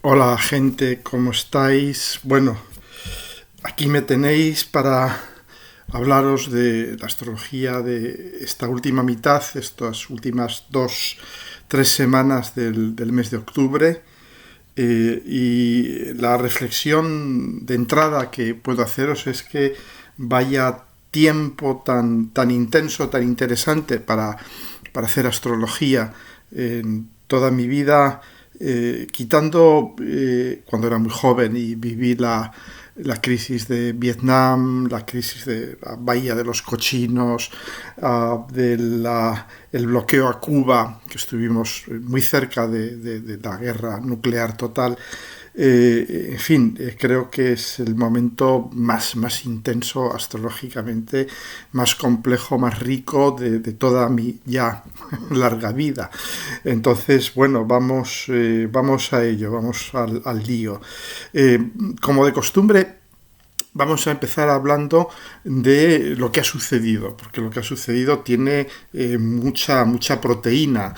Hola gente, ¿cómo estáis? Bueno, aquí me tenéis para hablaros de la astrología de esta última mitad, estas últimas 2, 3 semanas del mes de octubre. Y la reflexión de entrada que puedo haceros es que vaya tiempo tan intenso, tan interesante para hacer astrología en toda mi vida, quitando cuando era muy joven y viví la crisis de Vietnam, la crisis de la Bahía de los Cochinos, el bloqueo a Cuba, que estuvimos muy cerca de la guerra nuclear total. En fin, creo que es el momento más intenso astrológicamente, más complejo, más rico de toda mi ya larga vida. Entonces, bueno, vamos a ello, vamos al lío. Como de costumbre, vamos a empezar hablando de lo que ha sucedido, porque lo que ha sucedido tiene mucha proteína,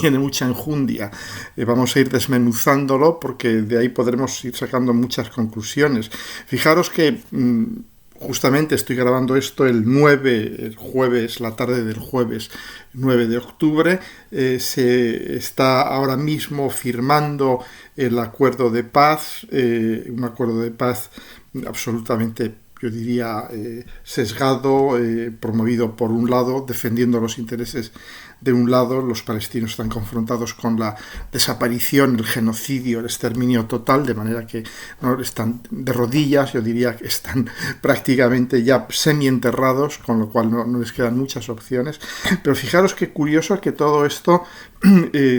tiene mucha enjundia. Vamos a ir desmenuzándolo porque de ahí podremos ir sacando muchas conclusiones. Fijaros que justamente estoy grabando esto el jueves, la tarde del jueves 9 de octubre. Se está ahora mismo firmando el acuerdo de paz, un acuerdo de paz absolutamente, yo diría, sesgado, promovido por un lado, defendiendo los intereses de un lado. Los palestinos están confrontados con la desaparición, el genocidio, el exterminio total, de manera que no están de rodillas, yo diría que están prácticamente ya semienterrados, con lo cual no les quedan muchas opciones. Pero fijaros qué curioso que todo esto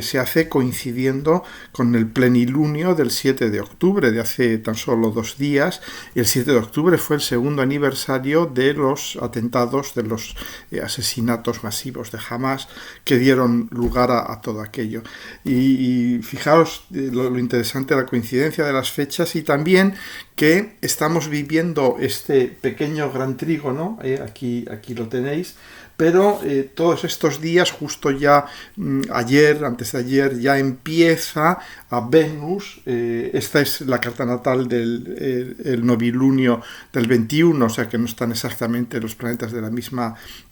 se hace coincidiendo con el plenilunio del 7 de octubre, de hace tan solo 2 días. El 7 de octubre fue el segundo aniversario de los atentados, de los asesinatos masivos de Hamas, que dieron lugar a todo aquello. Y fijaos lo interesante de la coincidencia de las fechas, y también que estamos viviendo este pequeño gran trígono, aquí lo tenéis, pero todos estos días, justo ya ayer, antes de ayer, ya empieza a Venus. Esta es la carta natal del el novilunio del 21, o sea que no están exactamente los planetas en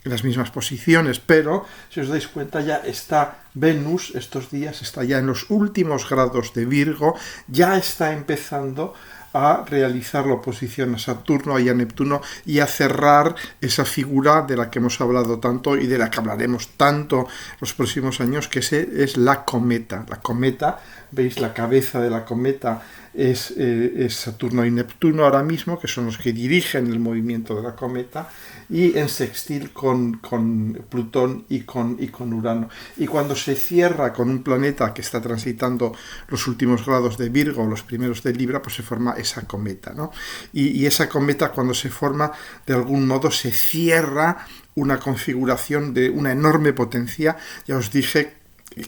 las mismas posiciones, pero si os dais cuenta ya está Venus estos días, está ya en los últimos grados de Virgo, ya está empezando a realizar la oposición a Saturno y a Neptuno y a cerrar esa figura de la que hemos hablado tanto y de la que hablaremos tanto los próximos años, que es la cometa. La cometa, veis, la cabeza de la cometa es Saturno y Neptuno ahora mismo, que son los que dirigen el movimiento de la cometa, y en sextil con Plutón y con Urano. Y cuando se cierra con un planeta que está transitando los últimos grados de Virgo, los primeros de Libra, pues se forma esa cometa, ¿no? Y esa cometa, cuando se forma, de algún modo se cierra una configuración de una enorme potencia. Ya os dije,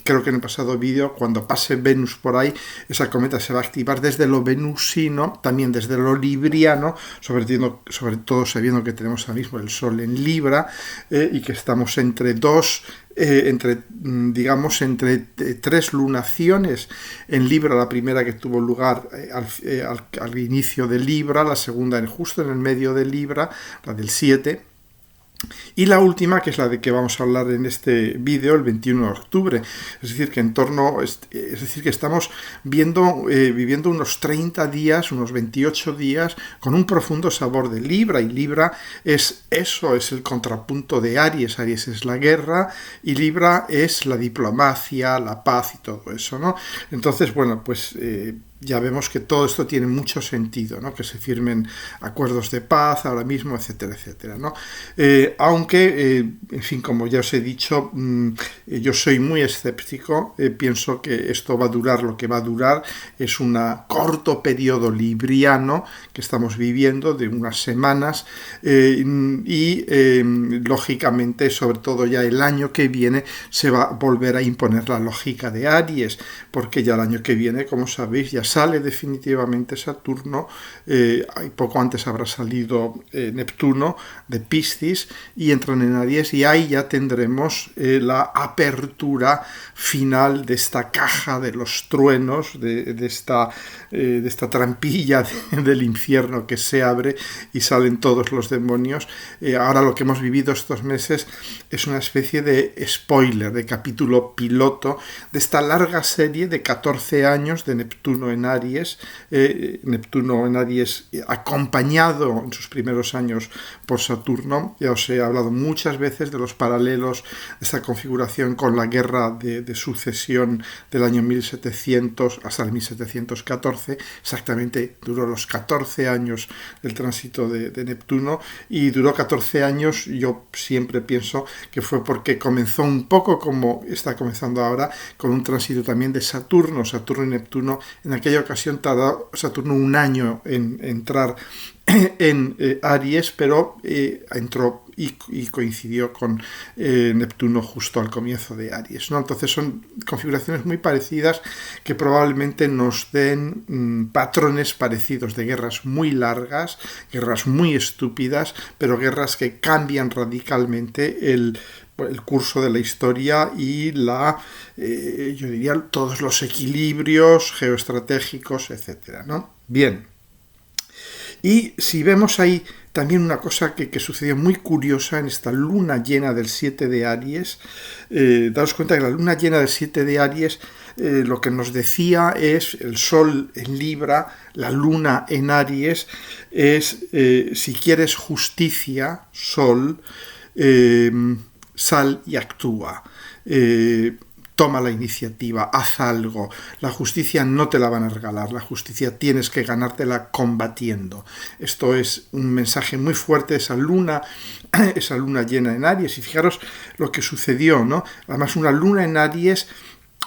creo que en el pasado vídeo, cuando pase Venus por ahí, esa cometa se va a activar desde lo venusino, también desde lo libriano, sobre todo sabiendo que tenemos ahora mismo el Sol en Libra, y que estamos entre tres lunaciones en Libra. La primera que tuvo lugar al inicio de Libra, la segunda justo en el medio de Libra, la del 7, y la última, que es la de que vamos a hablar en este vídeo, el 21 de octubre. Es decir, que estamos viviendo unos 30 días, unos 28 días, con un profundo sabor de Libra. Y Libra es eso, es el contrapunto de Aries. Aries es la guerra y Libra es la diplomacia, la paz y todo eso, ¿no? Entonces, bueno, pues ya vemos que todo esto tiene mucho sentido, ¿no? Que se firmen acuerdos de paz ahora mismo, etcétera, etcétera, ¿no? Aunque, en fin, como ya os he dicho, yo soy muy escéptico. Pienso que esto va a durar lo que va a durar. Es un corto periodo libriano que estamos viviendo de unas semanas, y lógicamente, sobre todo ya el año que viene, se va a volver a imponer la lógica de Aries, porque ya el año que viene, como sabéis, ya sea, sale definitivamente Saturno, poco antes habrá salido Neptuno de Piscis y entran en Aries, y ahí ya tendremos la apertura final de esta caja de los truenos, de esta trampilla del infierno que se abre y salen todos los demonios. Ahora lo que hemos vivido estos meses es una especie de spoiler, de capítulo piloto de esta larga serie de 14 años de Neptuno en Aries, acompañado en sus primeros años por Saturno. Ya os he hablado muchas veces de los paralelos de esta configuración con la guerra de sucesión del año 1700 hasta el 1714, exactamente duró los 14 años del tránsito de Neptuno, y duró 14 años, yo siempre pienso que fue porque comenzó un poco como está comenzando ahora, con un tránsito también de Saturno y Neptuno. En aquella ocasión tardó Saturno un año en entrar en Aries, pero entró y coincidió con Neptuno justo al comienzo de Aries, ¿no? Entonces son configuraciones muy parecidas que probablemente nos den patrones parecidos de guerras muy largas, guerras muy estúpidas, pero guerras que cambian radicalmente el curso de la historia y yo diría, todos los equilibrios geoestratégicos, etcétera, ¿no? Bien. Y si vemos ahí también una cosa que sucedió muy curiosa en esta luna llena del 7 de Aries, daos cuenta que la luna llena del 7 de Aries lo que nos decía es el Sol en Libra, la luna en Aries, es si quieres justicia, Sol, sal y actúa. Toma la iniciativa, haz algo. La justicia no te la van a regalar, la justicia tienes que ganártela combatiendo. Esto es un mensaje muy fuerte, esa luna llena en Aries. Y fijaros lo que sucedió, ¿no? Además, una luna en Aries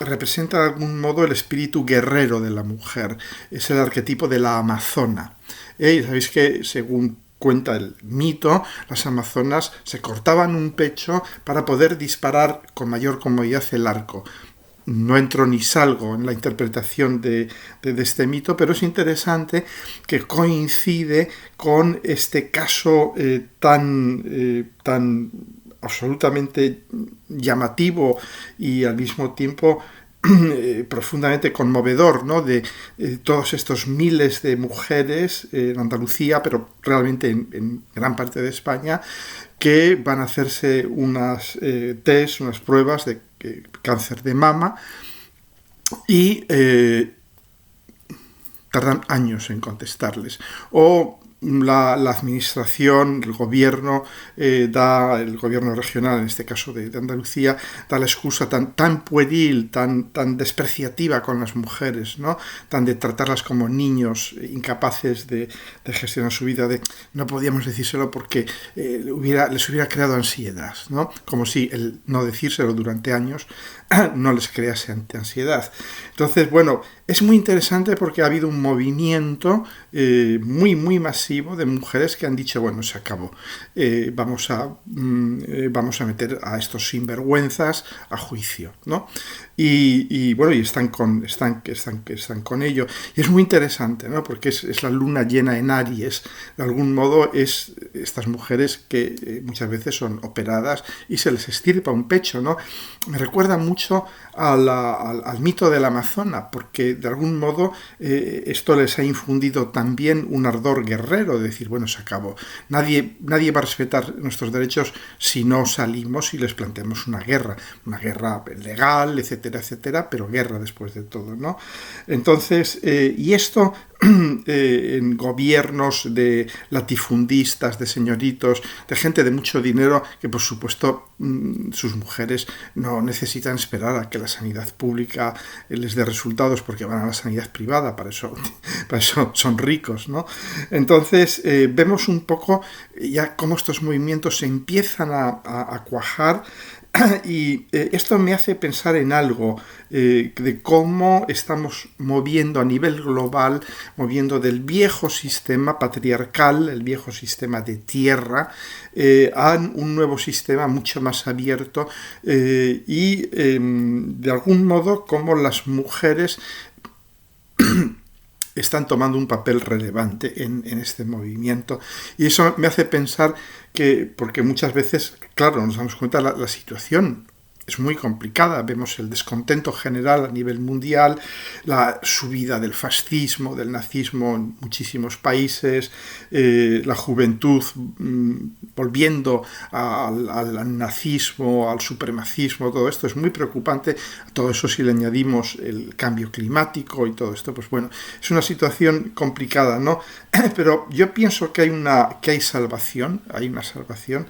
representa de algún modo el espíritu guerrero de la mujer. Es el arquetipo de la amazona. Y sabéis que, según cuenta el mito, las amazonas se cortaban un pecho para poder disparar con mayor comodidad el arco. No entro ni salgo en la interpretación de este mito, pero es interesante que coincide con este caso tan absolutamente llamativo y al mismo tiempo profundamente conmovedor, ¿no? de todos estos miles de mujeres en Andalucía, pero realmente en gran parte de España, que van a hacerse unas test, unas pruebas de cáncer de mama, y tardan años en contestarles. O la administración, el gobierno el gobierno regional, en este caso de Andalucía, da la excusa tan pueril, tan despreciativa con las mujeres, ¿no? Tan de tratarlas como niños incapaces de gestionar su vida, de no podíamos decírselo porque les hubiera creado ansiedad, ¿no? Como si el no decírselo durante años no les crease ansiedad. Entonces, bueno, es muy interesante porque ha habido un movimiento muy masivo de mujeres que han dicho, bueno, se acabó, vamos a meter a estos sinvergüenzas a juicio, ¿no? Y bueno, y están con ello. Y es muy interesante, ¿no? Porque es la luna llena en Aries. De algún modo es estas mujeres que muchas veces son operadas y se les estirpa un pecho, ¿no? Me recuerda mucho al mito de la Amazona, porque de algún modo esto les ha infundido también un ardor guerrero, de decir, bueno, se acabó. Nadie va a respetar nuestros derechos si no salimos y les planteamos una guerra legal, etcétera, pero guerra después de todo, ¿no? Entonces, y esto en gobiernos de latifundistas, de señoritos, de gente de mucho dinero, que por supuesto sus mujeres no necesitan esperar a que la sanidad pública les dé resultados porque van a la sanidad privada, para eso son ricos, ¿no? Entonces vemos un poco ya cómo estos movimientos se empiezan a cuajar. Y esto me hace pensar en algo, de cómo estamos moviendo a nivel global, moviendo del viejo sistema patriarcal, el viejo sistema de tierra, a un nuevo sistema mucho más abierto, y de algún modo cómo las mujeres están tomando un papel relevante en este movimiento. Y eso me hace pensar que, porque muchas veces, claro, nos damos cuenta de la situación es muy complicada, vemos el descontento general a nivel mundial, la subida del fascismo, del nazismo en muchísimos países, la juventud volviendo al nazismo, al supremacismo, todo esto es muy preocupante. Todo eso, si le añadimos el cambio climático y todo esto, pues bueno, es una situación complicada, ¿no? Pero yo pienso que hay salvación, hay una salvación,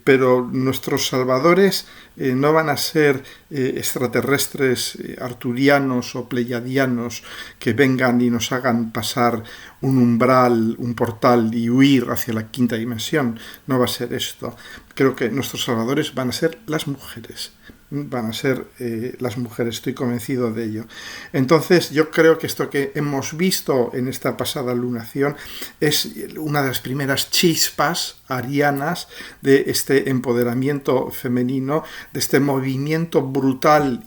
pero nuestros salvadores no van a ser extraterrestres arturianos o pleiadianos que vengan y nos hagan pasar un umbral, un portal y huir hacia la quinta dimensión. No va a ser esto. Creo que nuestros salvadores van a ser las mujeres. Van a ser las mujeres, estoy convencido de ello. Entonces yo creo que esto que hemos visto en esta pasada lunación es una de las primeras chispas arianas de este empoderamiento femenino, de este movimiento brutal,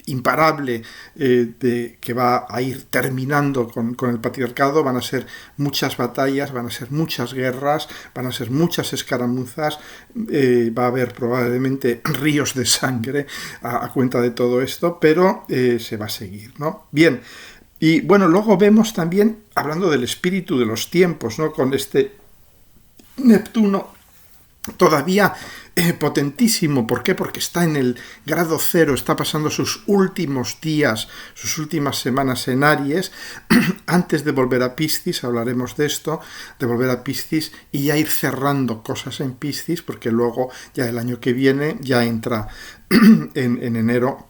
imparable, que va a ir terminando con el patriarcado. Van a ser muchas batallas, van a ser muchas guerras, van a ser muchas escaramuzas, va a haber probablemente ríos de sangre a cuenta de todo esto, pero se va a seguir, ¿no? Bien, y bueno, luego vemos también, hablando del espíritu de los tiempos, ¿no? Con este Neptuno todavía potentísimo. ¿Por qué? Porque está en el grado cero, está pasando sus últimos días, sus últimas semanas en Aries, antes de volver a Piscis, hablaremos de esto, de volver a Piscis y ya ir cerrando cosas en Piscis, porque luego ya el año que viene ya entra en enero,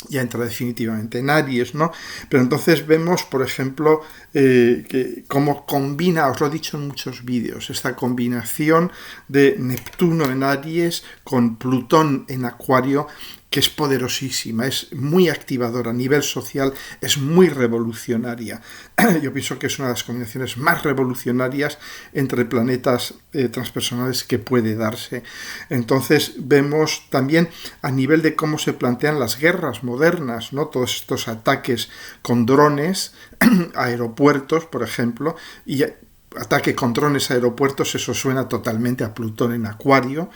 ya entra definitivamente en Aries, ¿no? Pero entonces vemos, por ejemplo, que cómo combina, os lo he dicho en muchos vídeos, esta combinación de Neptuno en Aries con Plutón en Acuario, que es poderosísima, es muy activadora a nivel social, es muy revolucionaria. Yo pienso que es una de las combinaciones más revolucionarias entre planetas transpersonales que puede darse. Entonces vemos también a nivel de cómo se plantean las guerras modernas, ¿no? Todos estos ataques con drones, aeropuertos, por ejemplo, y ataque con drones a aeropuertos, eso suena totalmente a Plutón en Acuario,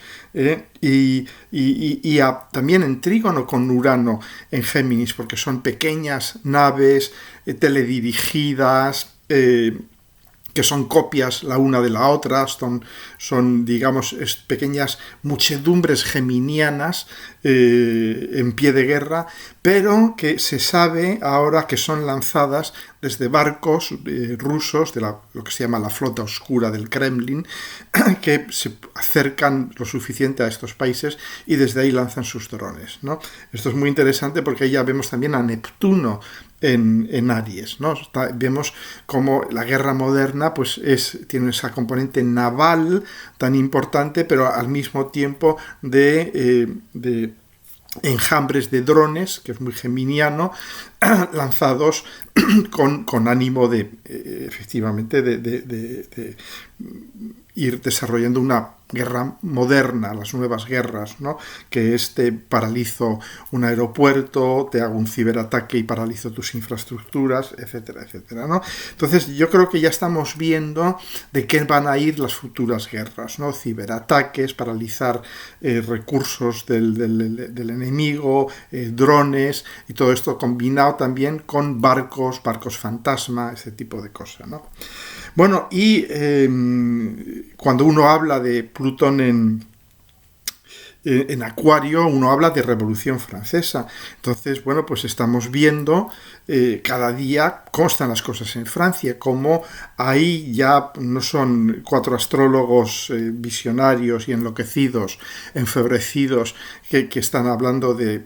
también en trígono con Urano en Géminis, porque son pequeñas naves teledirigidas, que son copias la una de la otra, son digamos, pequeñas muchedumbres geminianas en pie de guerra, pero que se sabe ahora que son lanzadas desde barcos rusos de lo que se llama la flota oscura del Kremlin, que se acercan lo suficiente a estos países y desde ahí lanzan sus drones, ¿no? Esto es muy interesante porque ahí ya vemos también a Neptuno en Aries, ¿no? Vemos cómo la guerra moderna pues tiene esa componente naval tan importante, pero al mismo tiempo de enjambres de drones, que es muy geminiano, lanzados con ánimo de efectivamente de ir desarrollando una guerra moderna, las nuevas guerras, ¿no? Que paralizo un aeropuerto, te hago un ciberataque y paralizo tus infraestructuras, etcétera, etcétera, ¿no? Entonces yo creo que ya estamos viendo de qué van a ir las futuras guerras, ¿no? Ciberataques, paralizar recursos del enemigo, drones, y todo esto combinado también con barcos fantasma, ese tipo de cosas, ¿no? Bueno, y cuando uno habla de Plutón en Acuario, uno habla de Revolución Francesa. Entonces, bueno, pues estamos viendo cada día cómo están las cosas en Francia, cómo ahí ya no son 4 astrólogos visionarios y enloquecidos, enfebrecidos, que están hablando de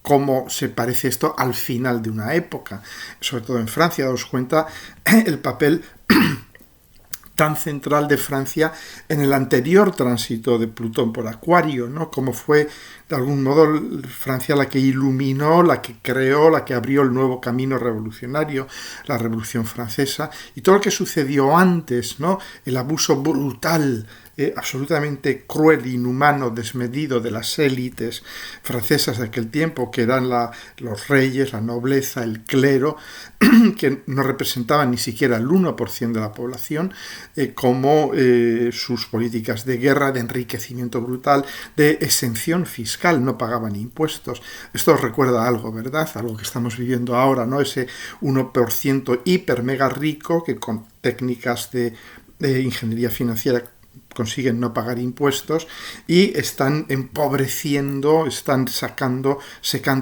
cómo se parece esto al final de una época. Sobre todo en Francia, daos cuenta el papel tan central de Francia en el anterior tránsito de Plutón por Acuario, ¿no? Como fue, de algún modo, Francia la que iluminó, la que creó, la que abrió el nuevo camino revolucionario, la Revolución Francesa, y todo lo que sucedió antes, ¿no? El abuso brutal absolutamente cruel, inhumano, desmedido de las élites francesas de aquel tiempo, que eran los reyes, la nobleza, el clero, que no representaban ni siquiera el 1% de la población, como sus políticas de guerra, de enriquecimiento brutal, de exención fiscal, no pagaban impuestos. Esto os recuerda algo, ¿verdad? Algo que estamos viviendo ahora, ¿no? Ese 1% hiper mega rico que con técnicas de ingeniería financiera consiguen no pagar impuestos y están empobreciendo, están secando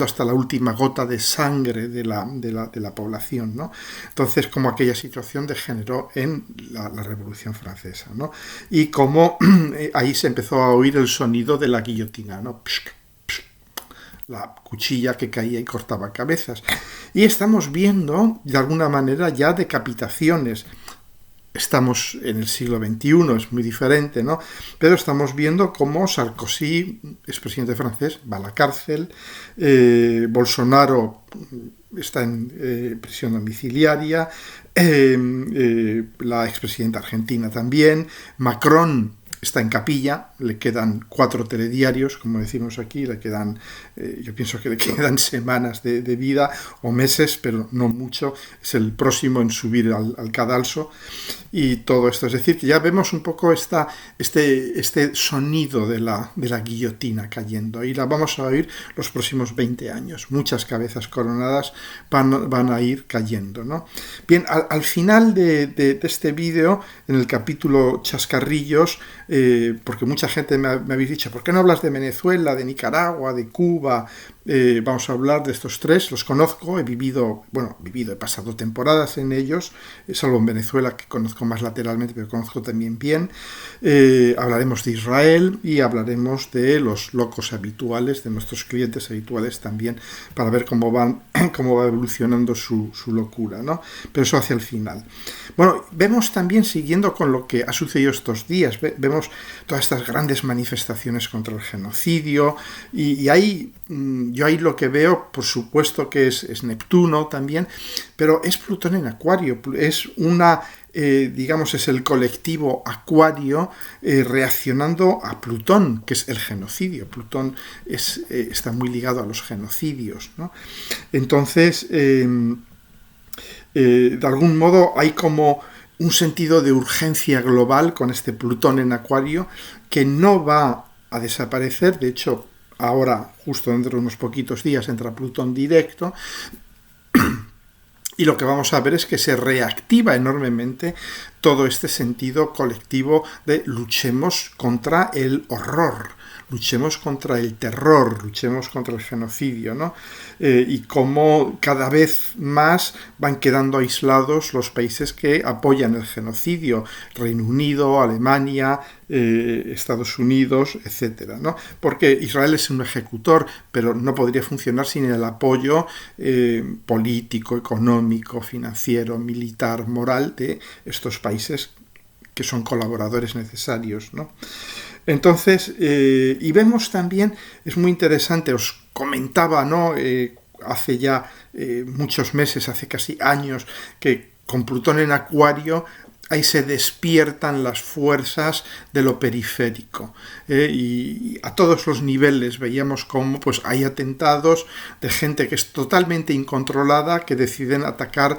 hasta la última gota de sangre de la población, ¿no? Entonces, como aquella situación degeneró en la Revolución Francesa, ¿no? Y como ahí se empezó a oír el sonido de la guillotina, ¿no? La cuchilla que caía y cortaba cabezas. Y estamos viendo, de alguna manera, ya decapitaciones. Estamos en el siglo XXI, es muy diferente, ¿no? Pero estamos viendo cómo Sarkozy, expresidente francés, va a la cárcel, Bolsonaro está en prisión domiciliaria, la expresidenta argentina también, Macron está en capilla, le quedan 4 telediarios, como decimos aquí, le quedan, yo pienso que le quedan semanas de vida o meses, pero no mucho, es el próximo en subir al cadalso y todo esto. Es decir, que ya vemos un poco este sonido de la guillotina cayendo y la vamos a oír los próximos 20 años. Muchas cabezas coronadas van a ir cayendo, ¿no? Bien, al final de este vídeo, en el capítulo Chascarrillos, porque mucha gente me habéis dicho, ¿por qué no hablas de Venezuela, de Nicaragua, de Cuba? Vamos a hablar de estos 3, los conozco, he pasado temporadas en ellos, salvo en Venezuela, que conozco más lateralmente, pero conozco también bien. Hablaremos de Israel y hablaremos de los locos habituales, de nuestros clientes habituales también, para ver cómo va evolucionando su locura, ¿no? Pero eso hacia el final. Bueno, vemos también, siguiendo con lo que ha sucedido estos días, vemos todas estas grandes manifestaciones contra el genocidio y ahí yo ahí lo que veo, por supuesto que es Neptuno también, pero es Plutón en Acuario, es es el colectivo Acuario reaccionando a Plutón, que es el genocidio. Plutón está muy ligado a los genocidios, ¿no? Entonces, de algún modo hay como un sentido de urgencia global con este Plutón en Acuario que no va a desaparecer. De hecho, ahora, justo dentro de unos poquitos días, entra Plutón directo. Y lo que vamos a ver es que se reactiva enormemente todo este sentido colectivo de luchemos contra el horror, luchemos contra el terror, luchemos contra el genocidio, ¿no? Y cómo cada vez más van quedando aislados los países que apoyan el genocidio, Reino Unido, Alemania, Estados Unidos, etcétera, ¿no? Porque Israel es un ejecutor, pero no podría funcionar sin el apoyo político, económico, financiero, militar, moral de estos países que son colaboradores necesarios, ¿no? Entonces, y vemos también, es muy interesante, os comentaba, ¿no? Hace ya muchos meses, hace casi años, que con Plutón en Acuario ahí se despiertan las fuerzas de lo periférico. Y a todos los niveles veíamos cómo pues, hay atentados de gente que es totalmente incontrolada, que deciden atacar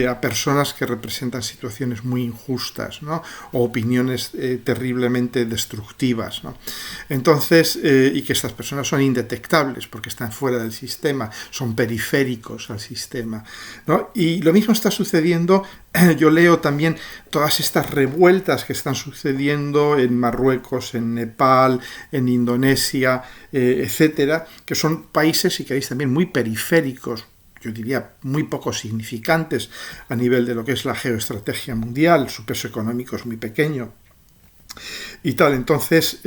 a personas que representan situaciones muy injustas, ¿no? O opiniones terriblemente destructivas, ¿no? Entonces, y que estas personas son indetectables porque están fuera del sistema, son periféricos al sistema, ¿no? Y lo mismo está sucediendo, yo leo también todas estas revueltas que están sucediendo en Marruecos, en Nepal, en Indonesia, etcétera, que son países, y que veis también, muy periféricos, yo diría muy poco significantes a nivel de lo que es la geoestrategia mundial, su peso económico es muy pequeño y tal. Entonces,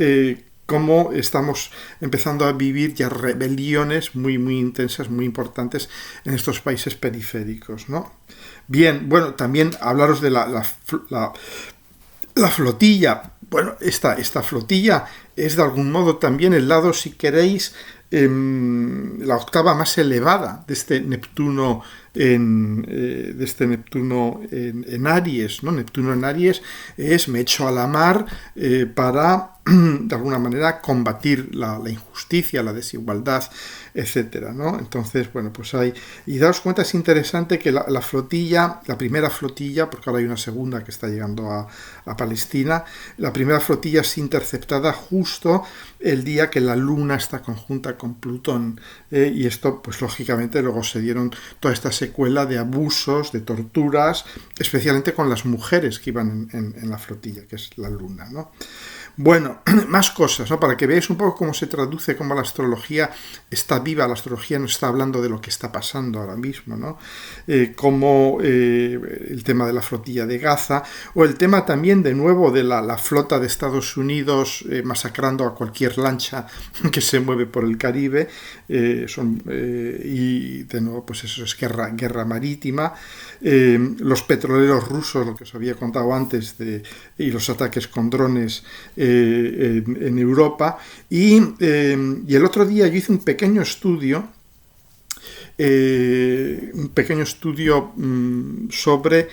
cómo estamos empezando a vivir ya rebeliones muy, muy intensas, muy importantes en estos países periféricos, ¿no? Bien, bueno, también hablaros de la flotilla. Bueno, esta flotilla es de algún modo también el lado, si queréis, la octava más elevada de este Neptuno de este Neptuno en Aries, ¿no? Neptuno en Aries es me echo a la mar para, de alguna manera, combatir la injusticia, la desigualdad, etcétera, ¿no? Entonces, bueno, pues hay... Y daos cuenta, es interesante que la flotilla, la primera flotilla, porque ahora hay una segunda que está llegando a Palestina, la primera flotilla es interceptada justo el día que la Luna está conjunta con Plutón, y esto, pues lógicamente, luego se dieron toda esta secuela de abusos, de torturas, especialmente con las mujeres que iban en la flotilla, que es la Luna, ¿no? Bueno, más cosas, ¿no? Para que veáis un poco cómo se traduce, cómo la astrología está viva, la astrología no está hablando de lo que está pasando ahora mismo, ¿no? Como el tema de la flotilla de Gaza, o el tema también, de nuevo, de la flota de Estados Unidos masacrando a cualquier lancha que se mueve por el Caribe, y de nuevo, pues eso es guerra marítima, los petroleros rusos, lo que os había contado antes, y los ataques con drones en Europa, y el otro día yo hice un pequeño estudio sobre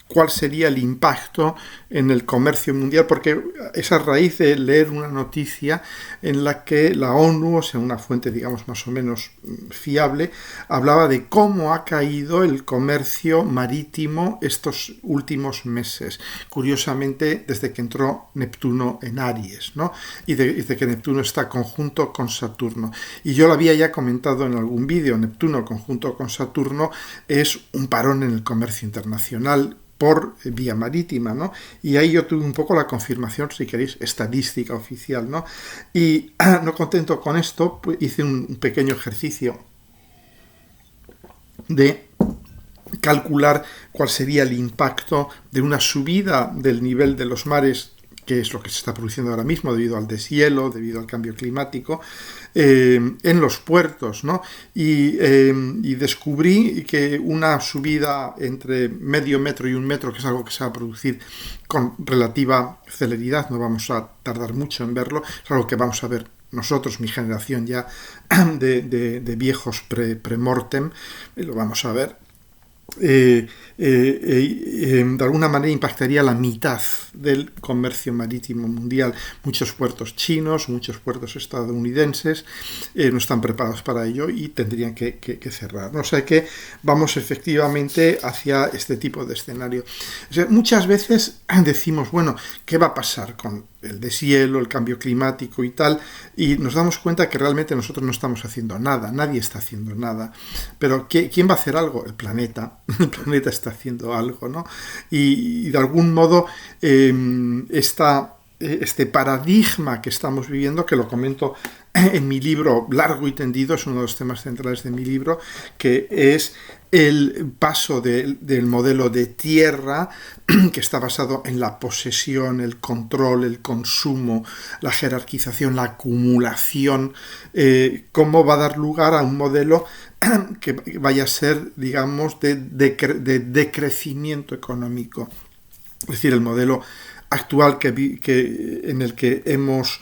cuál sería el impacto en el comercio mundial, porque es a raíz de leer una noticia en la que la ONU, o sea, una fuente, digamos, más o menos fiable, hablaba de cómo ha caído el comercio marítimo estos últimos meses. Curiosamente, desde que entró Neptuno en Aries, ¿no? Y desde que Neptuno está conjunto con Saturno. Y yo lo había ya comentado en algún vídeo, Neptuno conjunto con Saturno es un parón en el comercio internacional por vía marítima, ¿no? Y ahí yo tuve un poco la confirmación, si queréis, estadística oficial, ¿no? Y no contento con esto, pues hice un pequeño ejercicio de calcular cuál sería el impacto de una subida del nivel de los mares, que es lo que se está produciendo ahora mismo debido al deshielo, debido al cambio climático, en los puertos, ¿no? Y descubrí que una subida entre medio metro y 1 metro, que es algo que se va a producir con relativa celeridad, no vamos a tardar mucho en verlo, es algo que vamos a ver nosotros, mi generación ya de viejos pre-mortem, lo vamos a ver. De alguna manera impactaría la mitad del comercio marítimo mundial. Muchos puertos chinos, muchos puertos estadounidenses no están preparados para ello y tendrían que cerrar, ¿no? O sea que vamos efectivamente hacia este tipo de escenario. O sea, muchas veces decimos, bueno, ¿qué va a pasar con el deshielo, el cambio climático y tal? Y nos damos cuenta que realmente nosotros no estamos haciendo nada, nadie está haciendo nada. Pero ¿quién va a hacer algo? El planeta. El planeta está haciendo algo, ¿no? Y de algún modo este paradigma que estamos viviendo, que lo comento en mi libro largo y tendido, es uno de los temas centrales de mi libro, que es el paso del modelo de tierra, que está basado en la posesión, el control, el consumo, la jerarquización, la acumulación, cómo va a dar lugar a un modelo que vaya a ser, digamos, de decrecimiento económico. Es decir, el modelo actual en el que hemos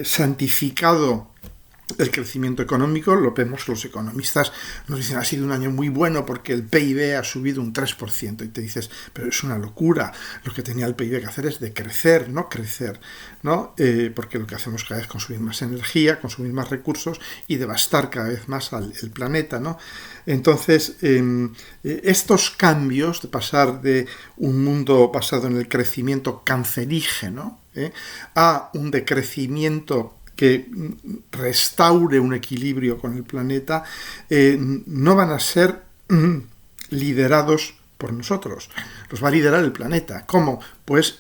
santificado el crecimiento económico, lo vemos, los economistas nos dicen ha sido un año muy bueno porque el PIB ha subido un 3%, y te dices, pero es una locura, lo que tenía el PIB que hacer es decrecer, no crecer, ¿no? Porque lo que hacemos cada vez es consumir más energía, consumir más recursos y devastar cada vez más el planeta, ¿no? Entonces, estos cambios de pasar de un mundo basado en el crecimiento cancerígeno a un decrecimiento que restaure un equilibrio con el planeta, no van a ser liderados por nosotros. Los va a liderar el planeta. ¿Cómo? Pues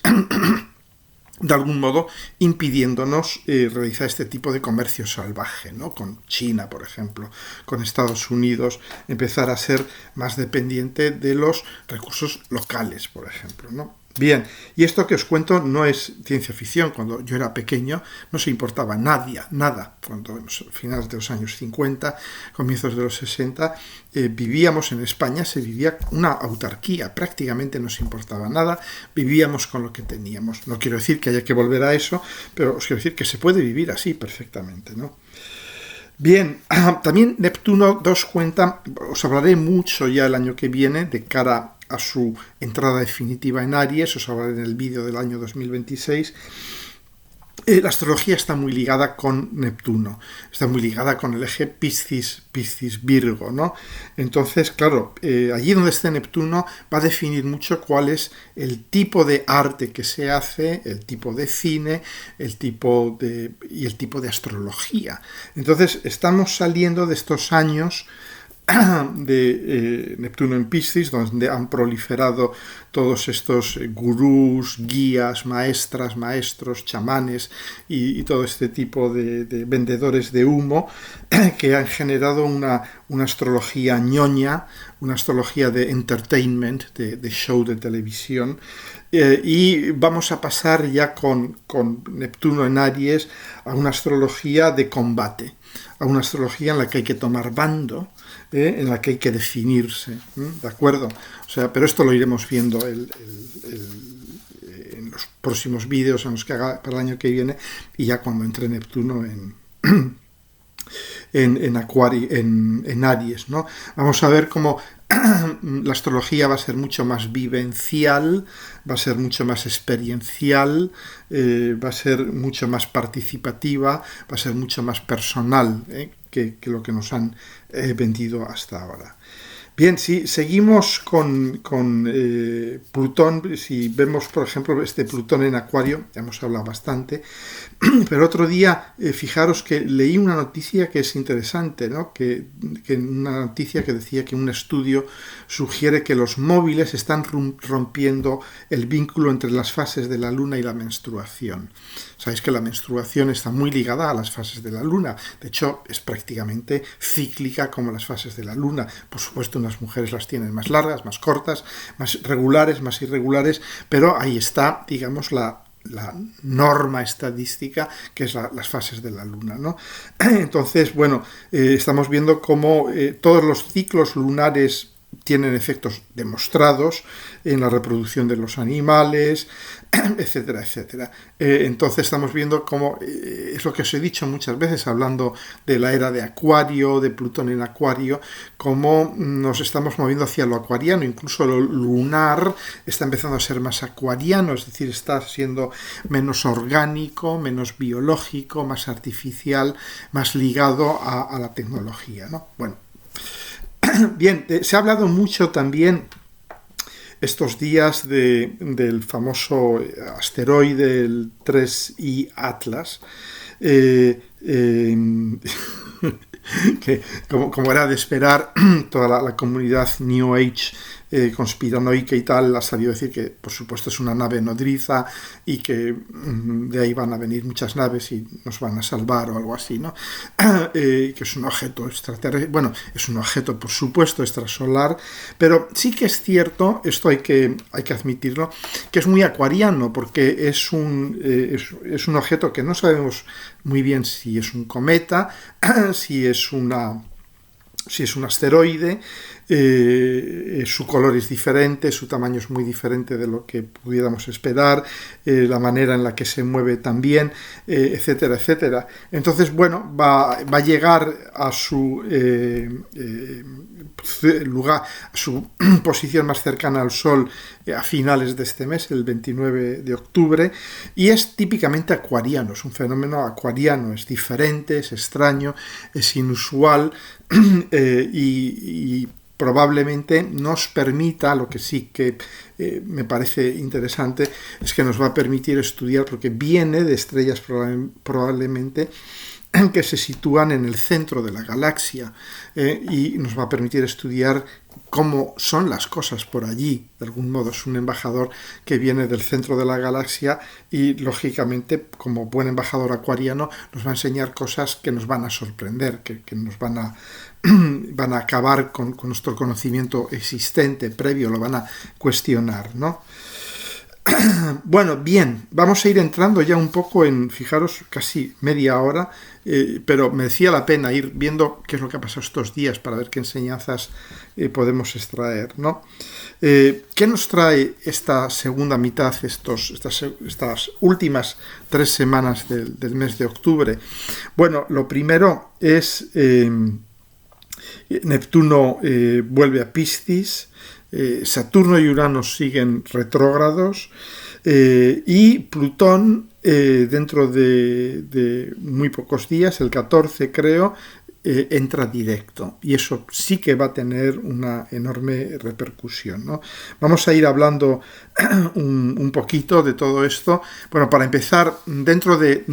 de algún modo impidiéndonos realizar este tipo de comercio salvaje, ¿no? Con China, por ejemplo, con Estados Unidos, empezar a ser más dependiente de los recursos locales, por ejemplo, ¿no? Bien, y esto que os cuento no es ciencia ficción. Cuando yo era pequeño no se importaba nada. Cuando en los finales de los años 50, comienzos de los 60, vivíamos en España, se vivía una autarquía, prácticamente no se importaba nada, vivíamos con lo que teníamos. No quiero decir que haya que volver a eso, pero os quiero decir que se puede vivir así perfectamente, ¿no? Bien, también Neptuno, daos cuenta, os hablaré mucho ya el año que viene de cara a su entrada definitiva en Aries, os hablaré en el vídeo del año 2026. La astrología está muy ligada con Neptuno, está muy ligada con el eje Piscis-Virgo, ¿no? Entonces, claro, allí donde esté Neptuno va a definir mucho cuál es el tipo de arte que se hace, el tipo de cine, el tipo de astrología. Entonces, estamos saliendo de estos años de Neptuno en Piscis, donde han proliferado todos estos gurús, guías, maestras, maestros, chamanes y todo este tipo de vendedores de humo que han generado una astrología ñoña, una astrología de entertainment, de show de televisión. Y vamos a pasar ya con Neptuno en Aries a una astrología de combate, a una astrología en la que hay que tomar bando, en la que hay que definirse, ¿de acuerdo? O sea, pero esto lo iremos viendo en los próximos vídeos en los que haga para el año que viene y ya cuando entre Neptuno en Aries, ¿no? Vamos a ver cómo la astrología va a ser mucho más vivencial, va a ser mucho más experiencial, va a ser mucho más participativa, va a ser mucho más personal que lo que nos han vendido hasta ahora. Bien, si seguimos con Plutón, si vemos, por ejemplo, este Plutón en Acuario, ya hemos hablado bastante, pero otro día, fijaros que leí una noticia que es interesante, ¿no? que una noticia que decía que un estudio sugiere que los móviles están rompiendo el vínculo entre las fases de la luna y la menstruación. Sabéis que la menstruación está muy ligada a las fases de la luna, de hecho es prácticamente cíclica como las fases de la luna. Por supuesto, unas mujeres las tienen más largas, más cortas, más regulares, más irregulares, pero ahí está, digamos, la norma estadística, que es las fases de la luna, ¿no? Entonces, bueno, estamos viendo cómo todos los ciclos lunares tienen efectos demostrados en la reproducción de los animales, etcétera, etcétera. Entonces estamos viendo cómo, es lo que os he dicho muchas veces, hablando de la era de Acuario, de Plutón en Acuario, cómo nos estamos moviendo hacia lo acuariano, incluso lo lunar está empezando a ser más acuariano, es decir, está siendo menos orgánico, menos biológico, más artificial, más ligado a la tecnología, ¿no? Bueno, bien, se ha hablado mucho también estos días del famoso asteroide, el 3I Atlas, que como era de esperar, toda la comunidad New Age conspiranoica y tal ha sabido decir que por supuesto es una nave nodriza y que de ahí van a venir muchas naves y nos van a salvar o algo así, ¿no? Que es un objeto extraterrestre, bueno, es un objeto por supuesto extrasolar, pero sí que es cierto, esto hay que admitirlo, que es muy acuariano porque es un objeto que no sabemos muy bien si es un cometa, si es un asteroide, su color es diferente, su tamaño es muy diferente de lo que pudiéramos esperar, la manera en la que se mueve también, etcétera, etcétera. Entonces, bueno, va a llegar a su lugar, a su posición más cercana al Sol a finales de este mes, el 29 de octubre, y es típicamente acuariano, es un fenómeno acuariano, es diferente, es extraño, es inusual y probablemente nos permita, lo que sí que me parece interesante, es que nos va a permitir estudiar, porque viene de estrellas probablemente que se sitúan en el centro de la galaxia y nos va a permitir estudiar cómo son las cosas por allí. De algún modo es un embajador que viene del centro de la galaxia y lógicamente como buen embajador acuariano nos va a enseñar cosas que nos van a sorprender, que nos van a acabar con nuestro conocimiento existente previo, lo van a cuestionar, ¿no? Bueno, bien, vamos a ir entrando ya un poco en, fijaros, casi media hora, pero merecía la pena ir viendo qué es lo que ha pasado estos días para ver qué enseñanzas podemos extraer, ¿no? ¿Qué nos trae esta segunda mitad, estas últimas 3 semanas del mes de octubre? Bueno, lo primero es Neptuno vuelve a Piscis, Saturno y Urano siguen retrógrados y Plutón dentro de muy pocos días, el 14 creo, entra directo, y eso sí que va a tener una enorme repercusión, ¿no? Vamos a ir hablando un poquito de todo esto. Bueno, para empezar, dentro de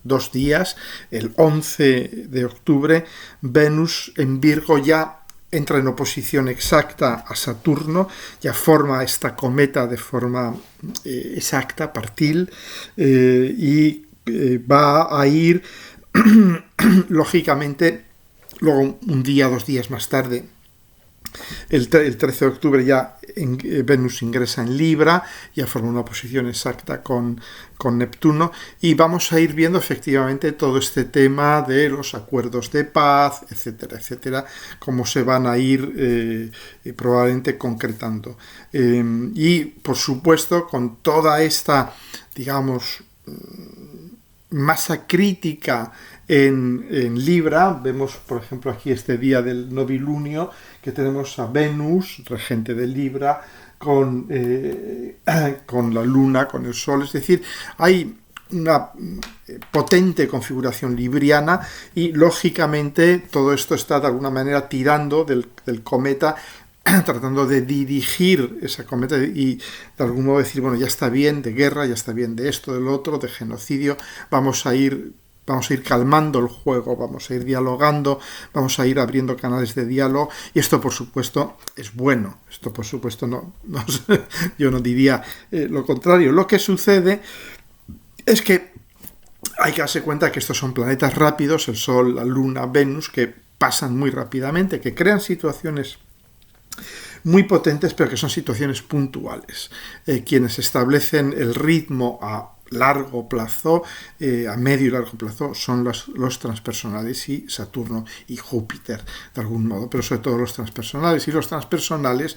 2 días, el 11 de octubre, Venus en Virgo ya entra en oposición exacta a Saturno, ya forma esta cometa de forma exacta, partil, y va a ir lógicamente, luego un día, 2 días más tarde, el 13 de octubre ya Venus ingresa en Libra, ya forma una oposición exacta con Neptuno, y vamos a ir viendo efectivamente todo este tema de los acuerdos de paz, etcétera, etcétera, cómo se van a ir probablemente concretando. Y por supuesto, con toda esta, digamos, masa crítica en Libra, vemos por ejemplo aquí este día del novilunio, que tenemos a Venus, regente de Libra, con la Luna, con el Sol, es decir, hay una potente configuración libriana y lógicamente todo esto está de alguna manera tirando del cometa, tratando de dirigir esa cometa y de algún modo decir, bueno, ya está bien de guerra, ya está bien de esto, del otro, de genocidio, vamos a ir calmando el juego, vamos a ir dialogando, vamos a ir abriendo canales de diálogo, y esto por supuesto es bueno, esto por supuesto no yo no diría lo contrario. Lo que sucede es que hay que darse cuenta que estos son planetas rápidos, el Sol, la Luna, Venus, que pasan muy rápidamente, que crean situaciones muy potentes, pero que son situaciones puntuales. Quienes establecen el ritmo a largo plazo, a medio y largo plazo, son los transpersonales y Saturno y Júpiter, de algún modo, pero sobre todo los transpersonales. Y los transpersonales,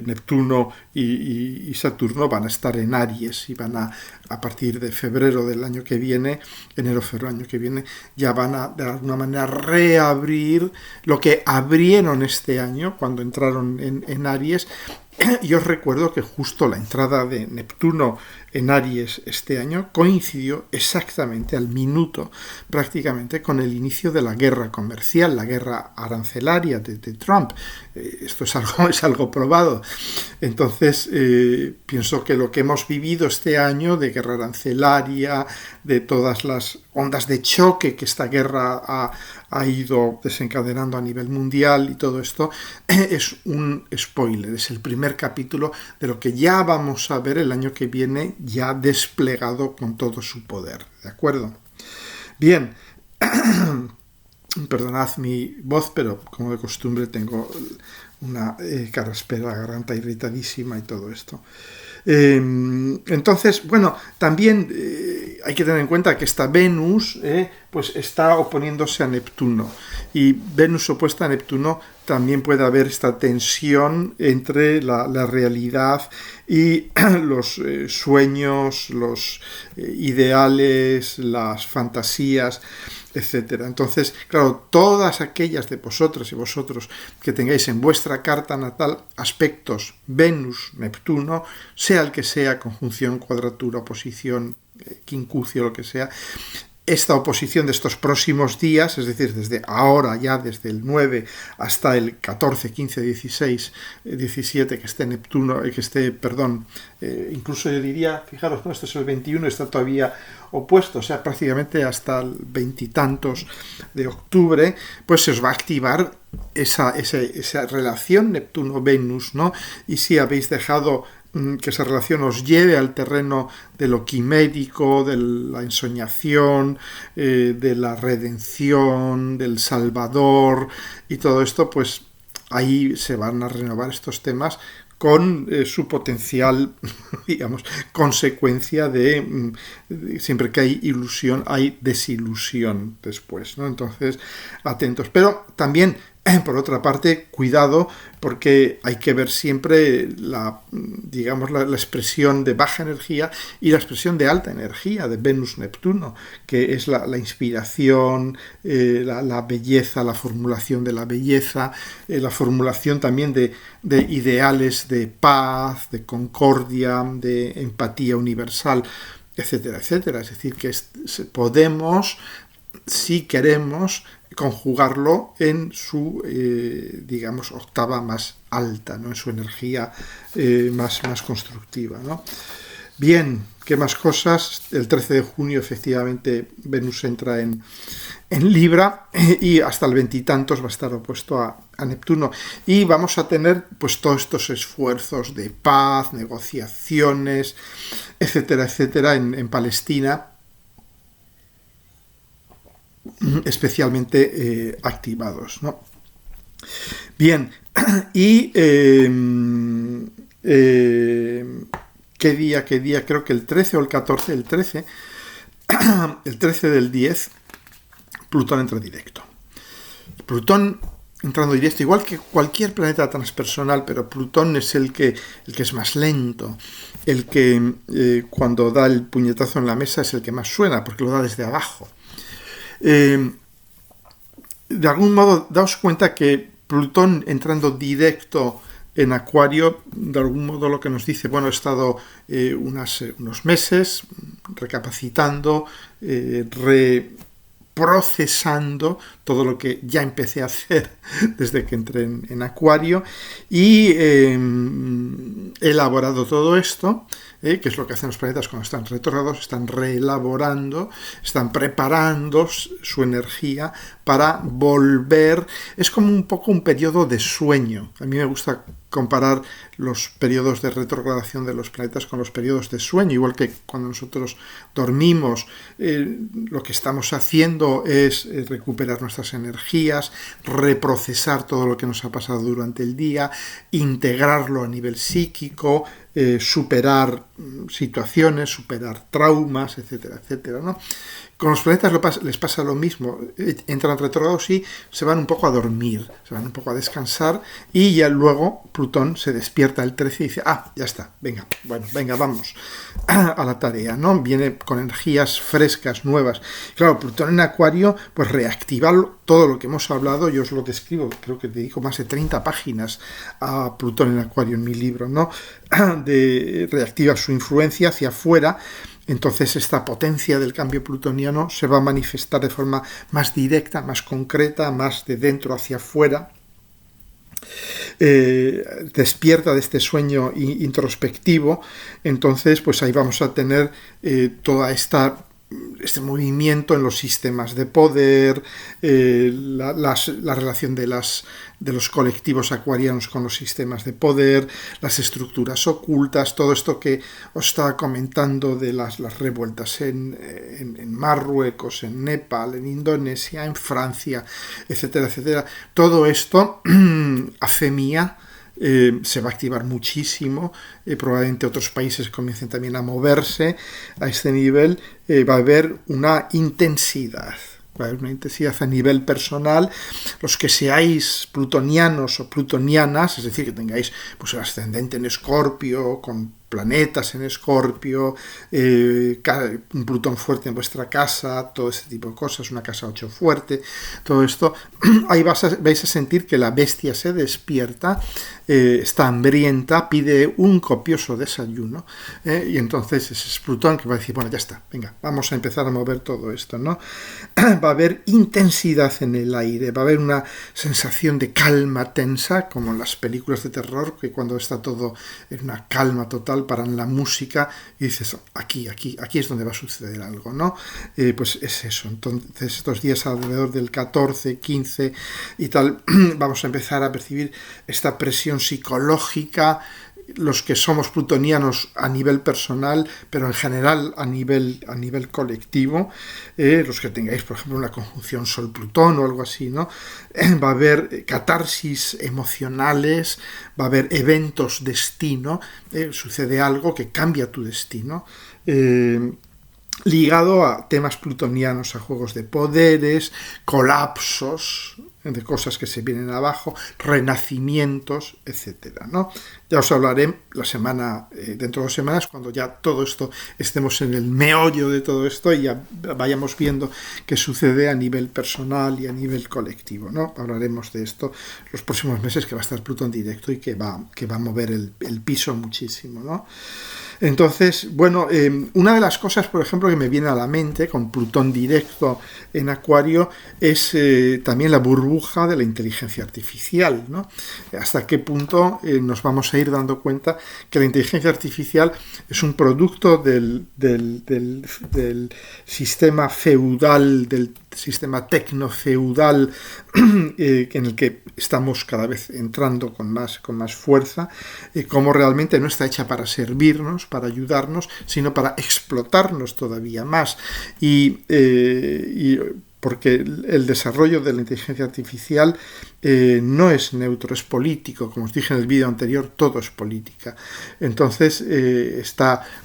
Neptuno y Saturno, van a estar en Aries y van a partir de febrero del año que viene, enero-febrero del año que viene, ya van a de alguna manera reabrir lo que abrieron este año cuando entraron en Aries. Yo os recuerdo que justo la entrada de Neptuno en Aries este año coincidió exactamente al minuto, prácticamente, con el inicio de la guerra comercial, la guerra arancelaria de Trump. Esto es algo probado. Entonces, pienso que lo que hemos vivido este año de guerra arancelaria, de todas las ondas de choque que esta guerra ha ido desencadenando a nivel mundial y todo esto, es un spoiler, es el primer capítulo de lo que ya vamos a ver el año que viene, ya desplegado con todo su poder, ¿de acuerdo? Bien, perdonad mi voz, pero como de costumbre tengo una carraspera, la garganta irritadísima y todo esto. Entonces, bueno, también hay que tener en cuenta que esta Venus pues está oponiéndose a Neptuno, y Venus opuesta a Neptuno también puede haber esta tensión entre la realidad y los sueños, los ideales, las fantasías, etcétera. Entonces, claro, todas aquellas de vosotras y vosotros que tengáis en vuestra carta natal aspectos Venus-Neptuno, sea el que sea, conjunción, cuadratura, oposición, quincucio, lo que sea, esta oposición de estos próximos días, es decir, desde ahora ya, desde el 9 hasta el 14, 15, 16, 17, que esté Neptuno, incluso yo diría, fijaros, ¿no? Este es el 21, está todavía opuesto, o sea, prácticamente hasta el 20 y tantos de octubre, pues se os va a activar esa relación Neptuno-Venus, ¿no? Y si habéis dejado que esa relación os lleve al terreno de lo quimérico, de la ensoñación, de la redención, del Salvador y todo esto, pues ahí se van a renovar estos temas con su potencial, digamos, consecuencia siempre que hay ilusión, hay desilusión después, ¿no? Entonces, atentos. Pero también, por otra parte, cuidado, porque hay que ver siempre la expresión de baja energía y la expresión de alta energía de Venus-Neptuno, que es la inspiración, la belleza, la formulación de la belleza, la formulación también de ideales de paz, de concordia, de empatía universal, etcétera, etcétera. Es decir, que podemos, si queremos, conjugarlo en su, octava más alta, ¿no? En su energía más constructiva, ¿no? Bien, ¿qué más cosas? El 13 de junio, efectivamente, Venus entra en Libra y hasta el veintitantos va a estar opuesto a Neptuno. Y vamos a tener pues todos estos esfuerzos de paz, negociaciones, etcétera, etcétera, en Palestina, especialmente activados, ¿no? Bien, y ¿qué día? Creo que el 13 o el 14, el 13 del 10, Plutón entra directo. Plutón entrando directo, igual que cualquier planeta transpersonal, pero Plutón es el que es más lento, el que cuando da el puñetazo en la mesa es el que más suena, porque lo da desde abajo. De algún modo, daos cuenta que Plutón entrando directo en Acuario, de algún modo lo que nos dice, bueno, he estado unos meses recapacitando, reprocesando todo lo que ya empecé a hacer desde que entré en Acuario y he elaborado todo esto, que es lo que hacen los planetas cuando están retrógrados, están reelaborando, están preparando su energía para volver. Es como un poco un periodo de sueño. A mí me gusta comparar los periodos de retrogradación de los planetas con los periodos de sueño, igual que cuando nosotros dormimos, lo que estamos haciendo es recuperar nuestras energías, reprocesar todo lo que nos ha pasado durante el día, integrarlo a nivel psíquico, superar situaciones, superar traumas, etcétera, etcétera, ¿no? Con los planetas les pasa lo mismo, entran retrógrados y se van un poco a dormir, se van un poco a descansar y ya luego Plutón se despierta el 13 y dice, ya está, venga, vamos a la tarea, ¿no? Viene con energías frescas, nuevas. Claro, Plutón en Acuario, pues reactiva todo lo que hemos hablado, yo os lo describo, creo que dedico más de 30 páginas a Plutón en Acuario en mi libro, ¿no? Reactiva su influencia hacia afuera. Entonces esta potencia del cambio plutoniano se va a manifestar de forma más directa, más concreta, más de dentro hacia afuera. Despierta de este sueño introspectivo. Entonces pues ahí vamos a tener toda este movimiento en los sistemas de poder, la relación de los colectivos acuarianos con los sistemas de poder, las estructuras ocultas, todo esto que os estaba comentando de las revueltas en Marruecos, en Nepal, en Indonesia, en Francia, etcétera, etcétera. Todo esto, a fe mía, se va a activar muchísimo, probablemente otros países comiencen también a moverse a este nivel, va a haber una intensidad a nivel personal. Los que seáis plutonianos o plutonianas, es decir, que tengáis pues el ascendente en Escorpio, con planetas en Escorpio, un Plutón fuerte en vuestra casa, todo ese tipo de cosas, una casa 8 fuerte, todo esto, ahí vais a sentir que la bestia se despierta, está hambrienta, pide un copioso desayuno, y entonces ese es Plutón que va a decir, bueno, ya está, venga, vamos a empezar a mover todo esto, ¿no? Va a haber intensidad en el aire, va a haber una sensación de calma tensa, como en las películas de terror, que cuando está todo en una calma total, paran la música y dices, aquí es donde va a suceder algo, ¿no? Pues es eso. Entonces estos días alrededor del 14, 15 y tal, vamos a empezar a percibir esta presión psicológica los que somos plutonianos a nivel personal, pero en general a nivel colectivo, los que tengáis, por ejemplo, una conjunción Sol-Plutón o algo así, ¿no? Va a haber catarsis emocionales, va a haber eventos destino, sucede algo que cambia tu destino, ligado a temas plutonianos, a juegos de poderes, colapsos de cosas que se vienen abajo, renacimientos, etcétera, ¿no? Ya os hablaré dentro de 2 semanas, cuando ya todo esto estemos en el meollo de todo esto y ya vayamos viendo qué sucede a nivel personal y a nivel colectivo, ¿no? Hablaremos de esto los próximos meses, que va a estar Plutón directo y que va a mover el piso muchísimo, ¿no? Entonces, bueno, una de las cosas, por ejemplo, que me viene a la mente con Plutón directo en Acuario es también la burbuja de la inteligencia artificial, ¿no? Hasta qué punto nos vamos a ir dando cuenta que la inteligencia artificial es un producto del sistema feudal, del sistema tecnofeudal en el que estamos cada vez entrando con más fuerza, como realmente no está hecha para servirnos, para ayudarnos, sino para explotarnos todavía más. Y porque el desarrollo de la inteligencia artificial no es neutro, es político. Como os dije en el vídeo anterior, todo es política. Entonces,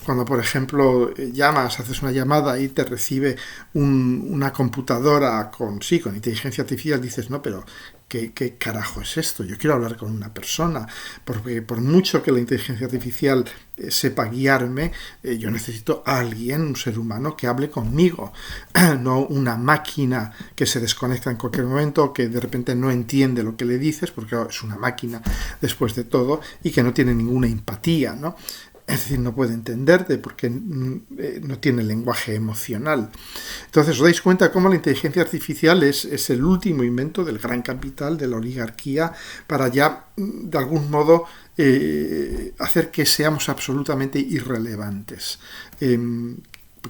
cuando por ejemplo haces una llamada y te recibe una computadora con inteligencia artificial, dices, no, pero ¿qué carajo es esto? Yo quiero hablar con una persona, porque por mucho que la inteligencia artificial sepa guiarme, yo necesito a alguien, un ser humano, que hable conmigo, no una máquina que se desconecta en cualquier momento, que de repente no entiende lo que le dices, porque es una máquina después de todo, y que no tiene ninguna empatía, ¿no? Es decir, no puede entenderte porque no tiene lenguaje emocional. Entonces, os dais cuenta cómo la inteligencia artificial es el último invento del gran capital, de la oligarquía, para ya, de algún modo, hacer que seamos absolutamente irrelevantes.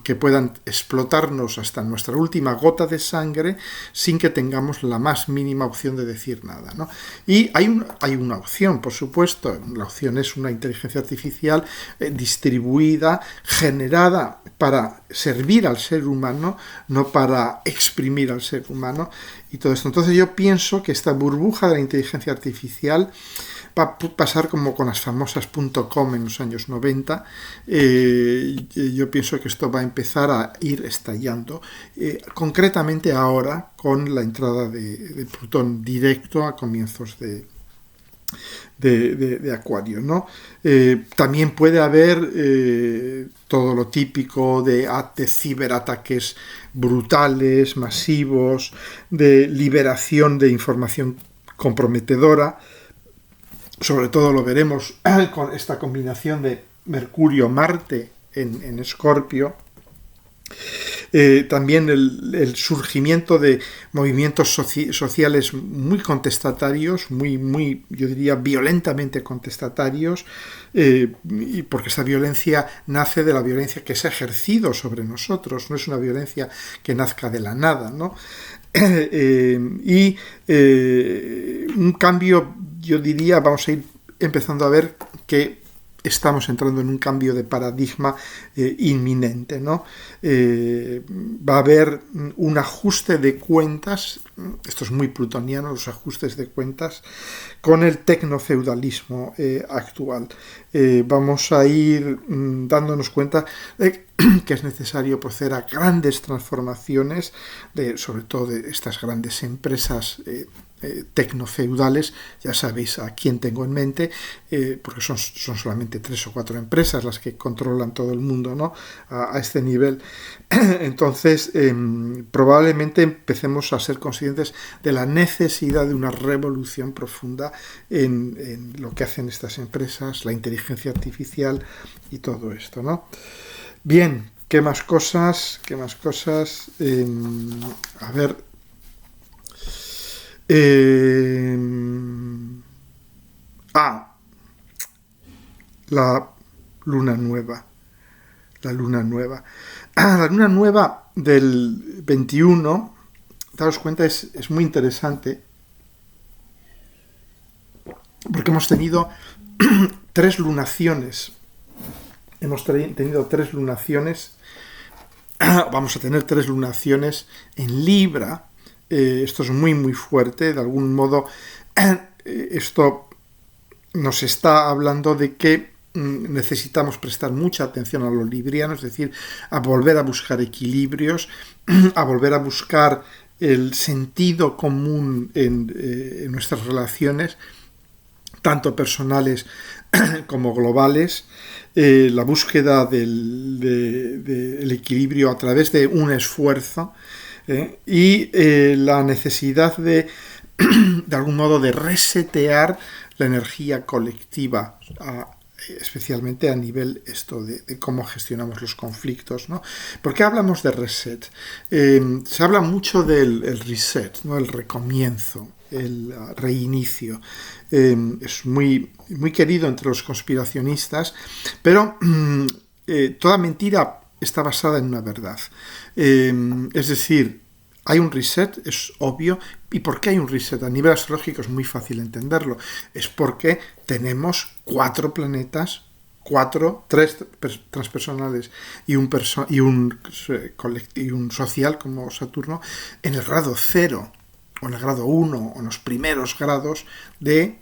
Que puedan explotarnos hasta nuestra última gota de sangre sin que tengamos la más mínima opción de decir nada, ¿no? Y hay una opción, por supuesto. La opción es una inteligencia artificial distribuida, generada para servir al ser humano, no para exprimir al ser humano y todo esto. Entonces yo pienso que esta burbuja de la inteligencia artificial va a pasar como con las famosas .com en los años 90. Yo pienso que esto va a empezar a ir estallando, concretamente ahora con la entrada de Plutón directo a comienzos de Acuario, ¿no? También puede haber todo lo típico de ciberataques brutales, masivos, de liberación de información comprometedora. Sobre todo lo veremos con esta combinación de Mercurio-Marte en Escorpio. También el surgimiento de movimientos sociales muy contestatarios, muy, yo diría, violentamente contestatarios, y porque esta violencia nace de la violencia que se ha ejercido sobre nosotros, no es una violencia que nazca de la nada, ¿no? Un cambio, yo diría, vamos a ir empezando a ver que estamos entrando en un cambio de paradigma inminente, ¿no? Va a haber un ajuste de cuentas, esto es muy plutoniano, los ajustes de cuentas, con el tecnofeudalismo actual. Vamos a ir dándonos cuenta de que es necesario proceder a grandes transformaciones, sobre todo de estas grandes empresas tecnofeudales. Ya sabéis a quién tengo en mente, porque son solamente 3 o 4 empresas las que controlan todo el mundo, ¿no? a este nivel. Entonces, probablemente empecemos a ser conscientes de la necesidad de una revolución profunda en lo que hacen estas empresas, la inteligencia artificial y todo esto, ¿no? Bien, ¿qué más cosas? A ver. La luna nueva. La luna nueva del 21, daos cuenta, es muy interesante, porque hemos tenido 3 lunaciones. Hemos tenido 3 lunaciones. Vamos a tener 3 lunaciones en Libra. Esto es muy, muy fuerte. De algún modo, esto nos está hablando de que necesitamos prestar mucha atención a los librianos, es decir, a volver a buscar equilibrios, a volver a buscar el sentido común en nuestras relaciones, tanto personales como globales, la búsqueda del equilibrio a través de un esfuerzo y la necesidad de algún modo de resetear la energía colectiva, especialmente a nivel de cómo gestionamos los conflictos, ¿no? ¿Por qué hablamos de reset? Se habla mucho del reset, ¿no? El recomienzo, el reinicio. Es muy, muy querido entre los conspiracionistas, pero toda mentira está basada en una verdad. Es decir, hay un reset, es obvio. ¿Y por qué hay un reset? A nivel astrológico es muy fácil entenderlo. Es porque tenemos 4 planetas, 3 transpersonales y un social como Saturno en el grado 0 o en el grado 1 o en los primeros grados de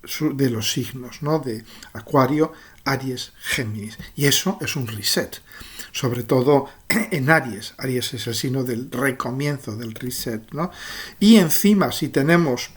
los signos, ¿no? De Acuario, Aries, Géminis. Y eso es un reset. Sobre todo en Aries. Aries es el signo del recomienzo, del reset, ¿no? Y encima, si tenemos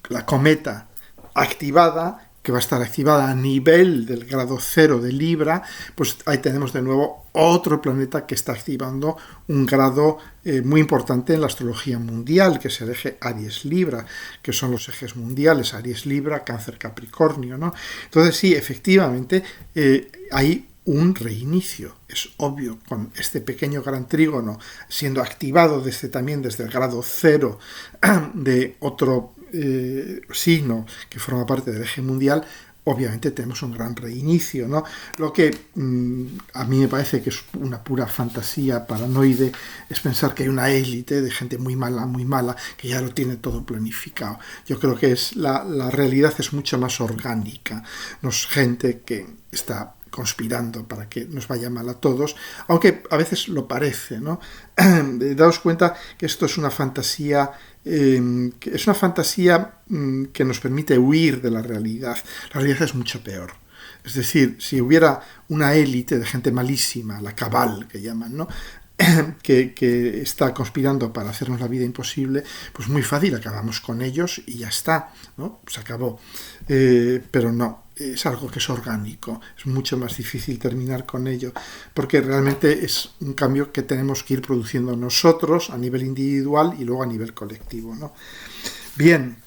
la cometa activada, que va a estar activada a nivel del grado 0 de Libra, pues ahí tenemos de nuevo otro planeta que está activando un grado muy importante en la astrología mundial, que es el eje Aries-Libra, que son los ejes mundiales, Aries-Libra, Cáncer-Capricornio, ¿no? Entonces sí, efectivamente, hay un reinicio, es obvio, con este pequeño gran trígono siendo activado también desde el grado 0 de otro signo que forma parte del eje mundial. Obviamente tenemos un gran reinicio, ¿no? Lo que a mí me parece que es una pura fantasía paranoide es pensar que hay una élite de gente muy mala, que ya lo tiene todo planificado. Yo creo que la realidad es mucho más orgánica. No es gente que está conspirando para que nos vaya mal a todos, aunque a veces lo parece, ¿no? Daos cuenta que esto es una fantasía que nos permite huir de la realidad. La realidad es mucho peor. Es decir, si hubiera una élite de gente malísima, la cabal que llaman, ¿no? que está conspirando para hacernos la vida imposible, pues muy fácil, acabamos con ellos y ya está, ¿no? Se acabó. Pero no, es algo que es orgánico, es mucho más difícil terminar con ello, porque realmente es un cambio que tenemos que ir produciendo nosotros a nivel individual y luego a nivel colectivo, ¿no? Bien,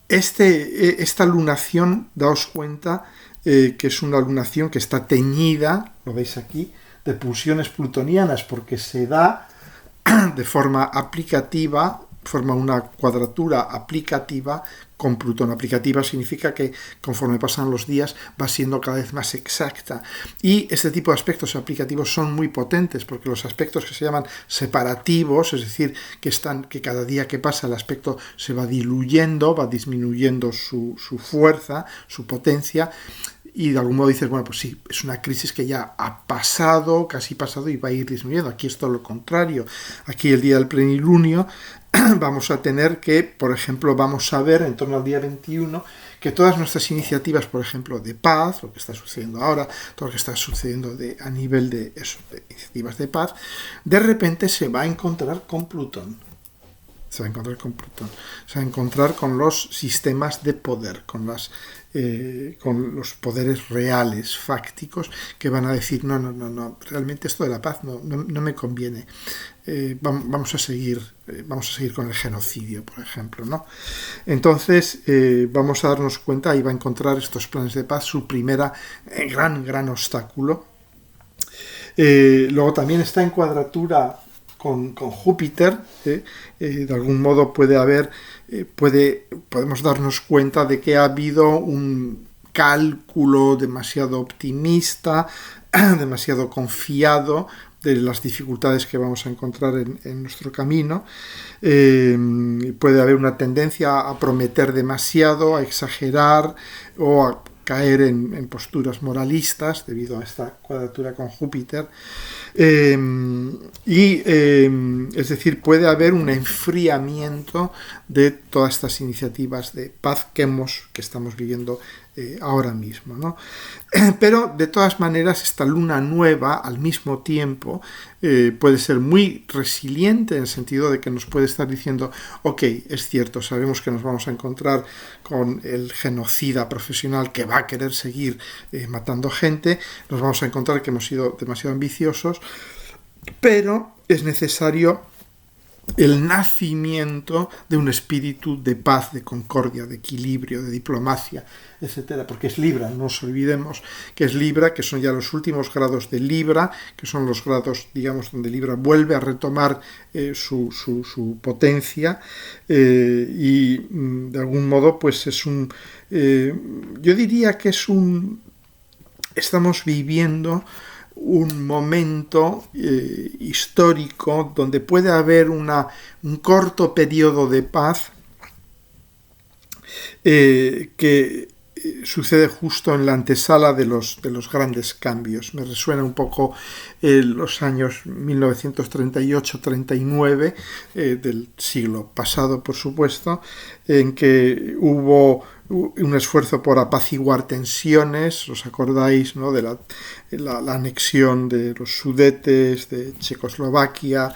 esta lunación, daos cuenta que es una lunación que está teñida, lo veis aquí, de pulsiones plutonianas, porque se da de forma aplicativa, forma una cuadratura aplicativa con Plutón. Aplicativa significa que conforme pasan los días va siendo cada vez más exacta. Y este tipo de aspectos aplicativos son muy potentes, porque los aspectos que se llaman separativos, es decir, que cada día que pasa el aspecto se va diluyendo, va disminuyendo su fuerza, su potencia, y de algún modo dices, bueno, pues sí, es una crisis que ya ha pasado, casi pasado, y va a ir disminuyendo. Aquí es todo lo contrario. Aquí el día del plenilunio vamos a tener que, por ejemplo, vamos a ver en torno al día 21 que todas nuestras iniciativas, por ejemplo, de paz, lo que está sucediendo ahora, todo lo que está sucediendo a nivel de iniciativas de paz, de repente se va a encontrar con Plutón. Se va a encontrar con Plutón. Se va a encontrar con los sistemas de poder, con los poderes reales, fácticos, que van a decir, no, realmente esto de la paz no me conviene. Vamos a seguir con el genocidio, por ejemplo, ¿no? Entonces, vamos a darnos cuenta, y va a encontrar estos planes de paz su primera gran obstáculo. Luego también está en cuadratura con Júpiter, de algún modo podemos darnos cuenta de que ha habido un cálculo demasiado optimista, demasiado confiado de las dificultades que vamos a encontrar en nuestro camino. Puede haber una tendencia a prometer demasiado, a exagerar o a caer en posturas moralistas debido a esta cuadratura con Júpiter. Es decir, puede haber un enfriamiento de todas estas iniciativas de paz que estamos viviendo ahora mismo, ¿no? Pero de todas maneras esta luna nueva al mismo tiempo puede ser muy resiliente en el sentido de que nos puede estar diciendo, ok, es cierto, sabemos que nos vamos a encontrar con el genocida profesional que va a querer seguir matando gente, nos vamos a encontrar que hemos sido demasiado ambiciosos, pero es necesario el nacimiento de un espíritu de paz, de concordia, de equilibrio, de diplomacia, etcétera, porque es Libra, no nos olvidemos que es Libra, que son ya los últimos grados de Libra, que son los grados, digamos, donde Libra vuelve a retomar su potencia y de algún modo pues es yo diría que estamos viviendo un momento histórico donde puede haber un corto periodo de paz que sucede justo en la antesala de los grandes cambios. Me resuena un poco los años 1938-39 del siglo pasado, por supuesto, en que hubo un esfuerzo por apaciguar tensiones. ¿Os acordáis, no?, de la anexión de los Sudetes, de Checoslovaquia,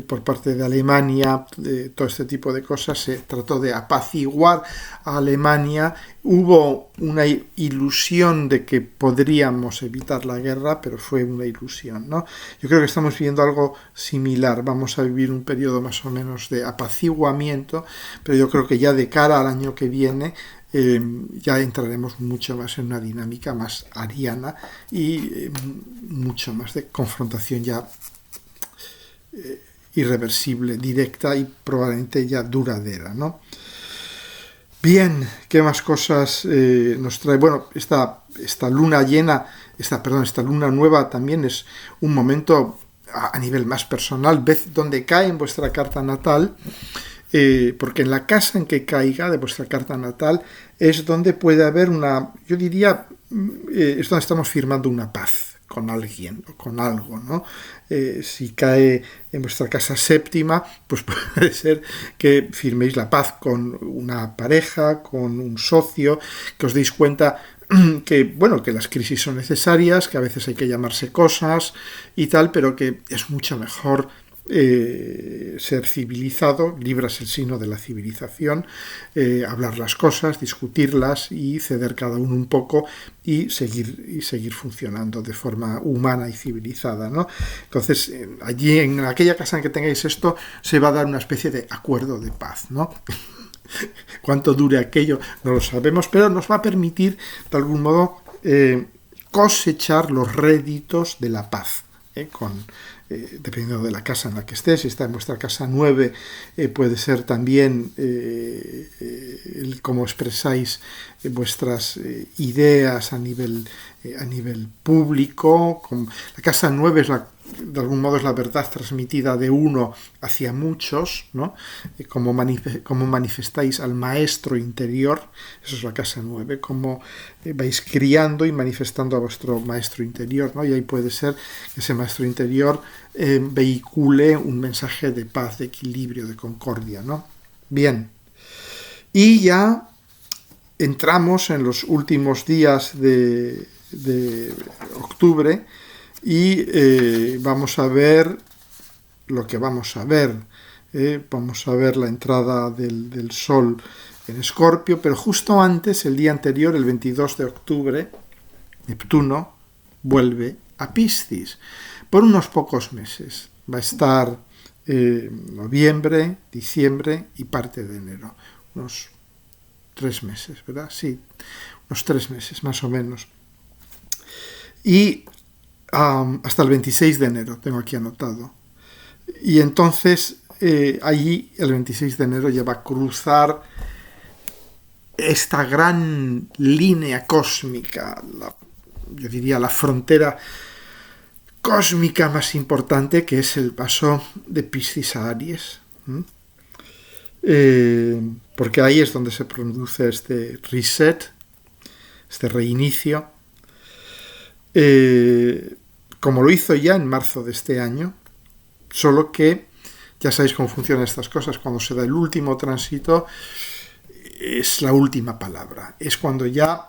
por parte de Alemania, de todo este tipo de cosas? Se trató de apaciguar a Alemania. Hubo una ilusión de que podríamos evitar la guerra, pero fue una ilusión, ¿no? Yo creo que estamos viviendo algo similar. Vamos a vivir un periodo más o menos de apaciguamiento, pero yo creo que ya de cara al año que viene ya entraremos mucho más en una dinámica más ariana y mucho más de confrontación ya irreversible, directa y probablemente ya duradera, ¿no? Bien, ¿qué más cosas nos trae? Bueno, esta luna llena, esta luna nueva también es un momento a nivel más personal. Ved dónde cae en vuestra carta natal, porque en la casa en que caiga de vuestra carta natal es donde puede haber yo diría, es donde estamos firmando una paz con alguien o con algo, ¿no? Si cae en vuestra casa séptima, pues puede ser que firméis la paz con una pareja, con un socio, que os deis cuenta que, bueno, que las crisis son necesarias, que a veces hay que llamarse cosas y tal, pero que es mucho mejor ser civilizado. Libra es el signo de la civilización, hablar las cosas, discutirlas y ceder cada uno un poco y seguir funcionando de forma humana y civilizada, ¿no? Entonces, allí en aquella casa en que tengáis esto, se va a dar una especie de acuerdo de paz, ¿no? Cuánto dure aquello no lo sabemos, pero nos va a permitir de algún modo cosechar los réditos de la paz, dependiendo de la casa en la que estés. Si está en vuestra casa 9, puede ser también cómo expresáis vuestras ideas a nivel público. La casa 9 de algún modo es la verdad transmitida de uno hacia muchos, ¿no? Cómo manifestáis al maestro interior. Eso es la casa 9, cómo vais criando y manifestando a vuestro maestro interior, ¿no? Y ahí puede ser que ese maestro interior vehicule un mensaje de paz, de equilibrio, de concordia, ¿no? Bien, y ya entramos en los últimos días de octubre y vamos a ver lo que vamos a ver. Vamos a ver la entrada del Sol en Escorpio, pero justo antes, el día anterior, el 22 de octubre, Neptuno vuelve a Piscis por unos pocos meses. Va a estar noviembre, diciembre y parte de enero. Unos 3 meses, ¿verdad? Sí, unos 3 meses más o menos. Y hasta el 26 de enero, tengo aquí anotado. Y entonces, allí, el 26 de enero, ya va a cruzar esta gran línea cósmica, yo diría la frontera cósmica más importante, que es el paso de Piscis a Aries. Porque ahí es donde se produce este reset, este reinicio, como lo hizo ya en marzo de este año, solo que ya sabéis cómo funcionan estas cosas. Cuando se da el último tránsito, es la última palabra. Es cuando ya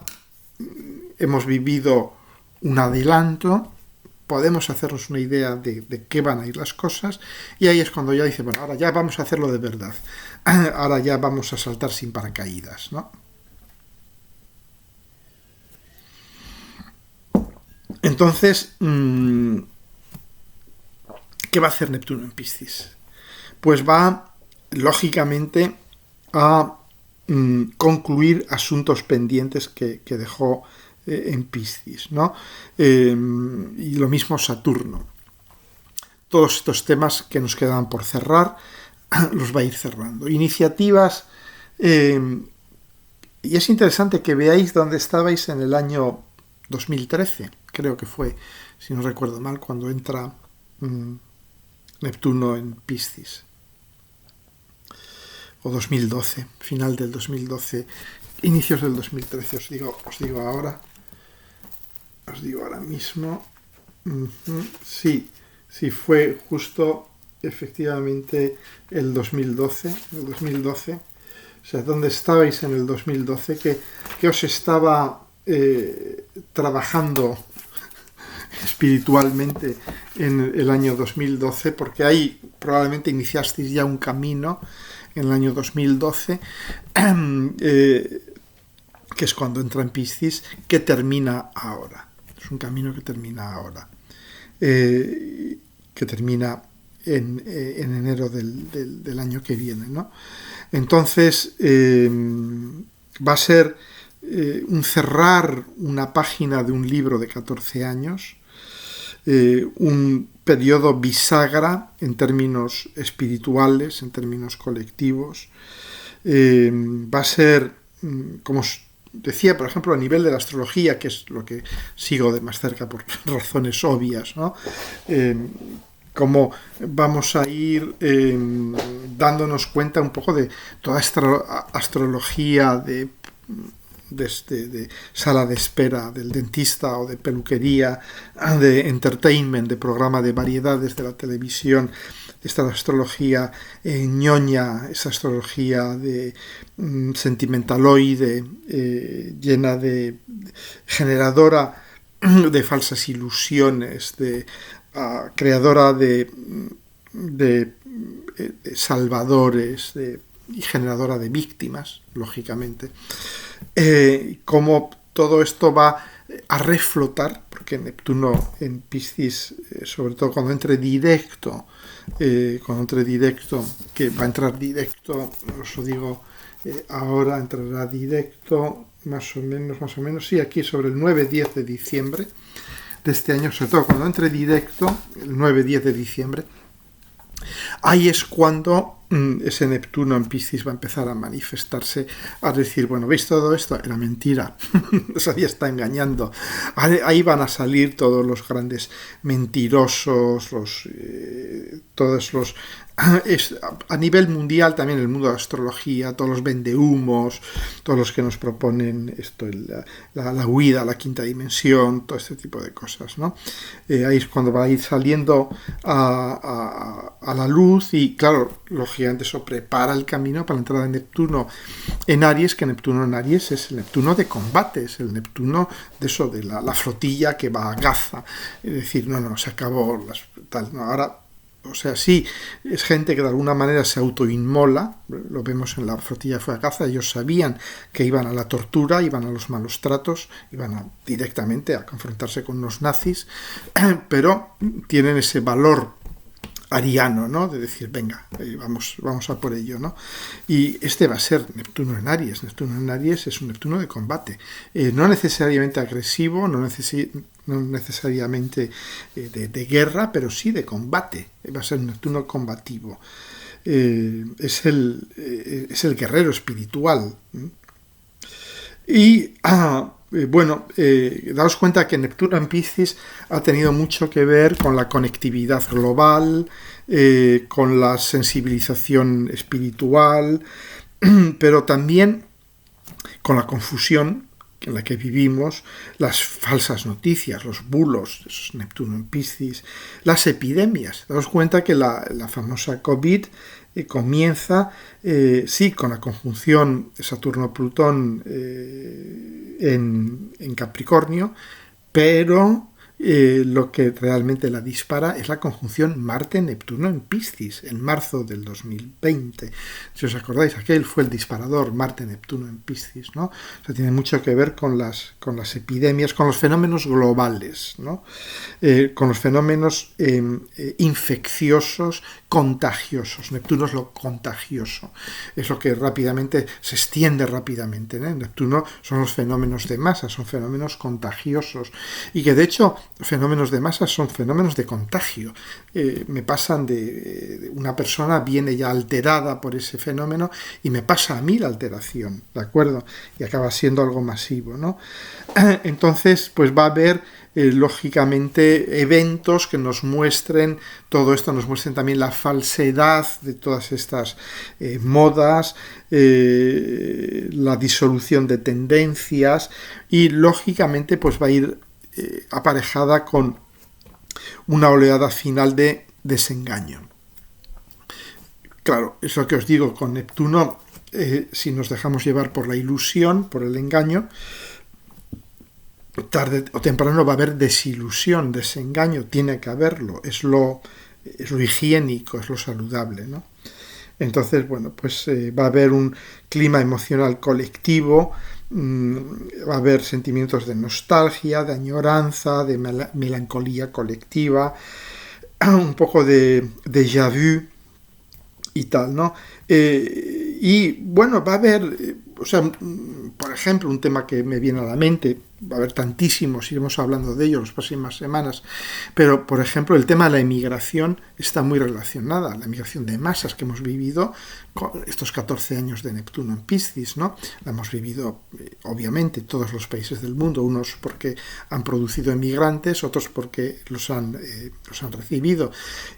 hemos vivido un adelanto, podemos hacernos una idea de qué van a ir las cosas, y ahí es cuando ya dice, bueno, ahora ya vamos a hacerlo de verdad. Ahora ya vamos a saltar sin paracaídas, ¿no? Entonces, ¿qué va a hacer Neptuno en Piscis? Pues va, lógicamente, a concluir asuntos pendientes que dejó en Piscis, ¿no? Y lo mismo Saturno. Todos estos temas que nos quedaban por cerrar, los va a ir cerrando. Iniciativas, y es interesante que veáis dónde estabais en el año 2013, creo que fue, si no recuerdo mal, cuando entra Neptuno en Piscis. O 2012, final del 2012, inicios del 2013, os digo ahora mismo. Sí, fue justo, efectivamente, el 2012. O sea, ¿dónde estabais en el 2012? ¿Qué os estaba trabajando espiritualmente en el año 2012? Porque ahí probablemente iniciasteis ya un camino en el año 2012, que es cuando entra en Piscis, que termina ahora. Es un camino que termina ahora. Que termina en enero del año que viene, ¿no? Entonces, va a ser un cerrar una página de un libro de 14 años, un periodo bisagra en términos espirituales, en términos colectivos. Va a ser, como decía, por ejemplo, a nivel de la astrología, que es lo que sigo de más cerca por razones obvias, ¿no? Cómo vamos a ir dándonos cuenta un poco de toda esta astrología de sala de espera del dentista o de peluquería, de entertainment, de programa de variedades de la televisión, esta astrología ñoña, esa astrología de sentimentaloide, llena de generadora de falsas ilusiones, creadora de salvadores, y generadora de víctimas, lógicamente. Cómo todo esto va a reflotar, porque Neptuno en Piscis, sobre todo cuando entre directo, que va a entrar directo, os lo digo ahora, entrará directo más o menos, sí, aquí sobre el 9-10 de diciembre de este año, sobre todo cuando entre directo, el 9-10 de diciembre, ahí es cuando ese Neptuno en Piscis va a empezar a manifestarse, a decir, bueno, ¿veis todo esto? Era mentira, os había está engañando. Ahí van a salir todos los grandes mentirosos, todos los... A nivel mundial también el mundo de la astrología, todos los vendehumos, todos los que nos proponen esto, la huida, la quinta dimensión, todo este tipo de cosas, ¿no? Ahí es cuando va a ir saliendo a la luz, y claro, lógicamente eso prepara el camino para la entrada de Neptuno en Aries, que Neptuno en Aries es el Neptuno de combate, es el Neptuno de eso, de la flotilla que va a Gaza, es decir, no, se acabó, ahora... O sea, sí, es gente que de alguna manera se autoinmola, lo vemos en la flotilla fue a Gaza, ellos sabían que iban a la tortura, iban a los malos tratos, iban directamente a confrontarse con los nazis, pero tienen ese valor ariano, ¿no? De decir, venga, vamos a por ello, ¿no? Y este va a ser Neptuno en Aries. Neptuno en Aries es un Neptuno de combate, no necesariamente agresivo, no necesariamente de guerra, pero sí de combate. Va a ser un Neptuno combativo. Es el guerrero espiritual. Y daos cuenta que Neptuno en Piscis ha tenido mucho que ver con la conectividad global, con la sensibilización espiritual, pero también con la confusión en la que vivimos, las falsas noticias, los bulos, eso es Neptuno en Piscis, las epidemias. Daos cuenta que la famosa COVID comienza, sí, con la conjunción Saturno-Plutón en Capricornio, pero lo que realmente la dispara es la conjunción Marte-Neptuno en Piscis, en marzo del 2020. Si os acordáis, aquel fue el disparador, Marte-Neptuno en Piscis, ¿no? O sea, tiene mucho que ver con las epidemias, con los fenómenos globales, ¿no? Con los fenómenos infecciosos, contagiosos. Neptuno es lo contagioso, es lo que rápidamente se extiende rápidamente, ¿no? Neptuno son los fenómenos de masa, son fenómenos contagiosos, y que de hecho fenómenos de masa son fenómenos de contagio. Me pasan de una persona viene ya alterada por ese fenómeno y me pasa a mí la alteración, ¿de acuerdo? Y acaba siendo algo masivo, ¿no? Entonces, pues va a haber lógicamente eventos que nos muestren todo esto, nos muestren también la falsedad de todas estas modas, la disolución de tendencias, y lógicamente pues va a ir aparejada con una oleada final de desengaño. Claro, es lo que os digo, con Neptuno, si nos dejamos llevar por la ilusión, por el engaño, tarde o temprano va a haber desilusión, desengaño, tiene que haberlo, es lo higiénico, es lo saludable, ¿no? Entonces, bueno, pues va a haber un clima emocional colectivo, va a haber sentimientos de nostalgia, de añoranza, de melancolía colectiva, un poco de déjà vu y tal, ¿no? Y bueno, va a haber, por ejemplo, un tema que me viene a la mente, va a haber tantísimos, iremos hablando de ellos las próximas semanas, pero por ejemplo el tema de la emigración está muy relacionada, la emigración de masas que hemos vivido con estos 14 años de Neptuno en Piscis, ¿no? La hemos vivido obviamente todos los países del mundo, unos porque han producido emigrantes, otros porque los han recibido,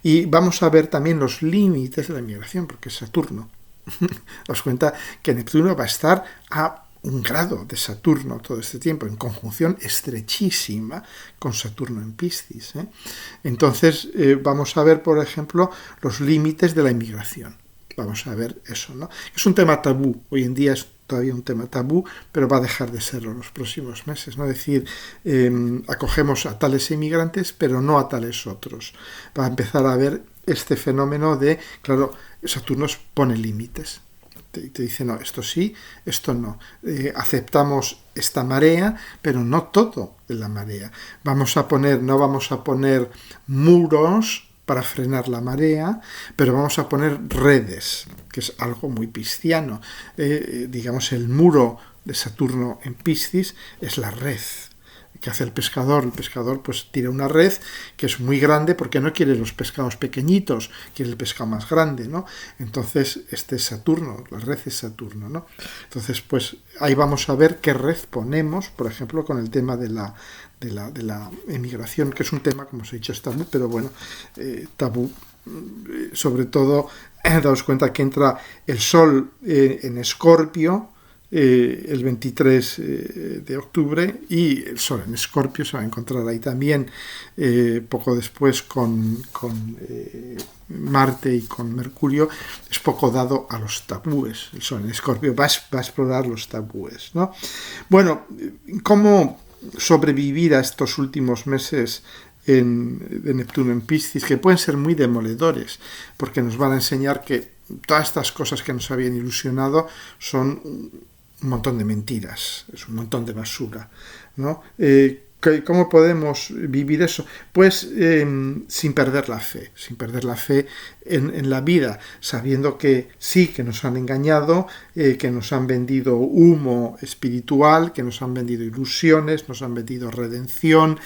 y vamos a ver también los límites de la emigración, porque es Saturno. Os cuenta que Neptuno va a estar a un grado de Saturno todo este tiempo, en conjunción estrechísima con Saturno en Piscis, ¿eh? Entonces vamos a ver, por ejemplo, los límites de la inmigración. Vamos a ver eso, ¿no? Es un tema tabú, hoy en día es todavía un tema tabú, pero va a dejar de serlo en los próximos meses, ¿no? Es decir, acogemos a tales inmigrantes, pero no a tales otros. Va a empezar a haber este fenómeno de, claro, Saturno pone límites. Te dice, no, esto sí, esto no. Aceptamos esta marea, pero no todo de la marea. No vamos a poner muros para frenar la marea, pero vamos a poner redes, que es algo muy pisciano. Digamos, el muro de Saturno en Piscis es la red. ¿Qué hace el pescador? El pescador pues tira una red que es muy grande porque no quiere los pescados pequeñitos, quiere el pescado más grande, ¿no? Entonces este es Saturno, la red es Saturno, ¿no? Entonces pues ahí vamos a ver qué red ponemos, por ejemplo, con el tema de la emigración, que es un tema, como os he dicho, es tabú, pero bueno, tabú, sobre todo, daos cuenta que entra el Sol en Escorpio, el 23 de octubre, y el Sol en Escorpio se va a encontrar ahí también poco después con Marte y con Mercurio. Es poco dado a los tabúes. El Sol en Escorpio va a explorar los tabúes, ¿no? Bueno, ¿cómo sobrevivir a estos últimos meses de Neptuno en Piscis, que pueden ser muy demoledores, porque nos van a enseñar que todas estas cosas que nos habían ilusionado son un montón de mentiras, es un montón de basura, ¿no? ¿Cómo podemos vivir eso? Pues sin perder la fe en la vida, sabiendo que sí, que nos han engañado, que nos han vendido humo espiritual, que nos han vendido ilusiones, nos han vendido redención,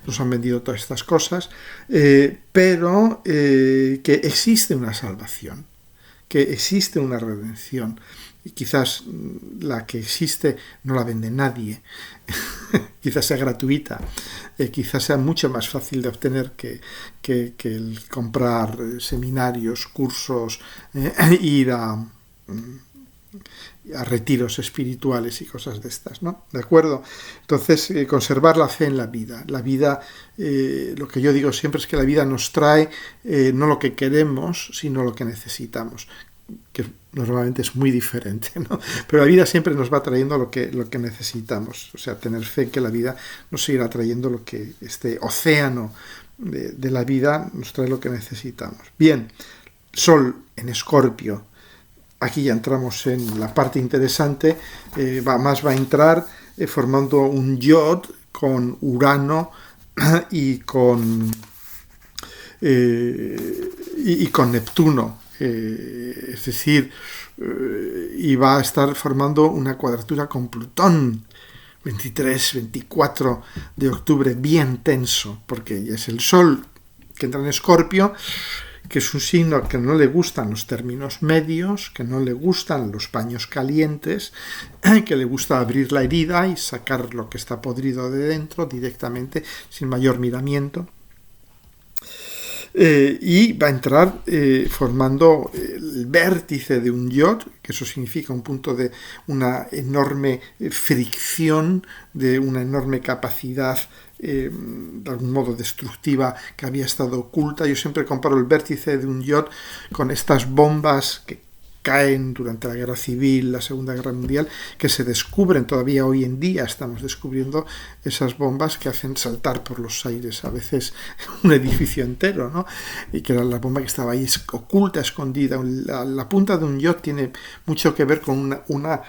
nos han vendido todas estas cosas, pero que existe una salvación, que existe una redención, y quizás la que existe no la vende nadie, quizás sea gratuita, quizás sea mucho más fácil de obtener que el comprar seminarios, cursos, ir a retiros espirituales y cosas de estas, ¿no? ¿De acuerdo? Entonces, conservar la fe en la vida. La vida, lo que yo digo siempre es que la vida nos trae no lo que queremos, sino lo que necesitamos, que normalmente es muy diferente, ¿no? Pero la vida siempre nos va trayendo lo que necesitamos. O sea, tener fe en que la vida nos seguirá trayendo lo que este océano de la vida nos trae lo que necesitamos. Bien, Sol en Escorpio. Aquí ya entramos en la parte interesante, va a entrar formando un yod con Urano y con Neptuno, es decir, y va a estar formando una cuadratura con Plutón, 23-24 de octubre, bien tenso, porque es el Sol que entra en Escorpio, que es un signo que no le gustan los términos medios, que no le gustan los paños calientes, que le gusta abrir la herida y sacar lo que está podrido de dentro directamente, sin mayor miramiento. Y va a entrar formando el vértice de un yod, que eso significa un punto de una enorme fricción, de una enorme capacidad de algún modo destructiva que había estado oculta. Yo siempre comparo el vértice de un yod con estas bombas que caen durante la Guerra Civil, la Segunda Guerra Mundial, que se descubren todavía hoy en día, estamos descubriendo esas bombas que hacen saltar por los aires a veces un edificio entero, ¿no? Y que era la bomba que estaba ahí oculta, escondida. La punta de un yod tiene mucho que ver con una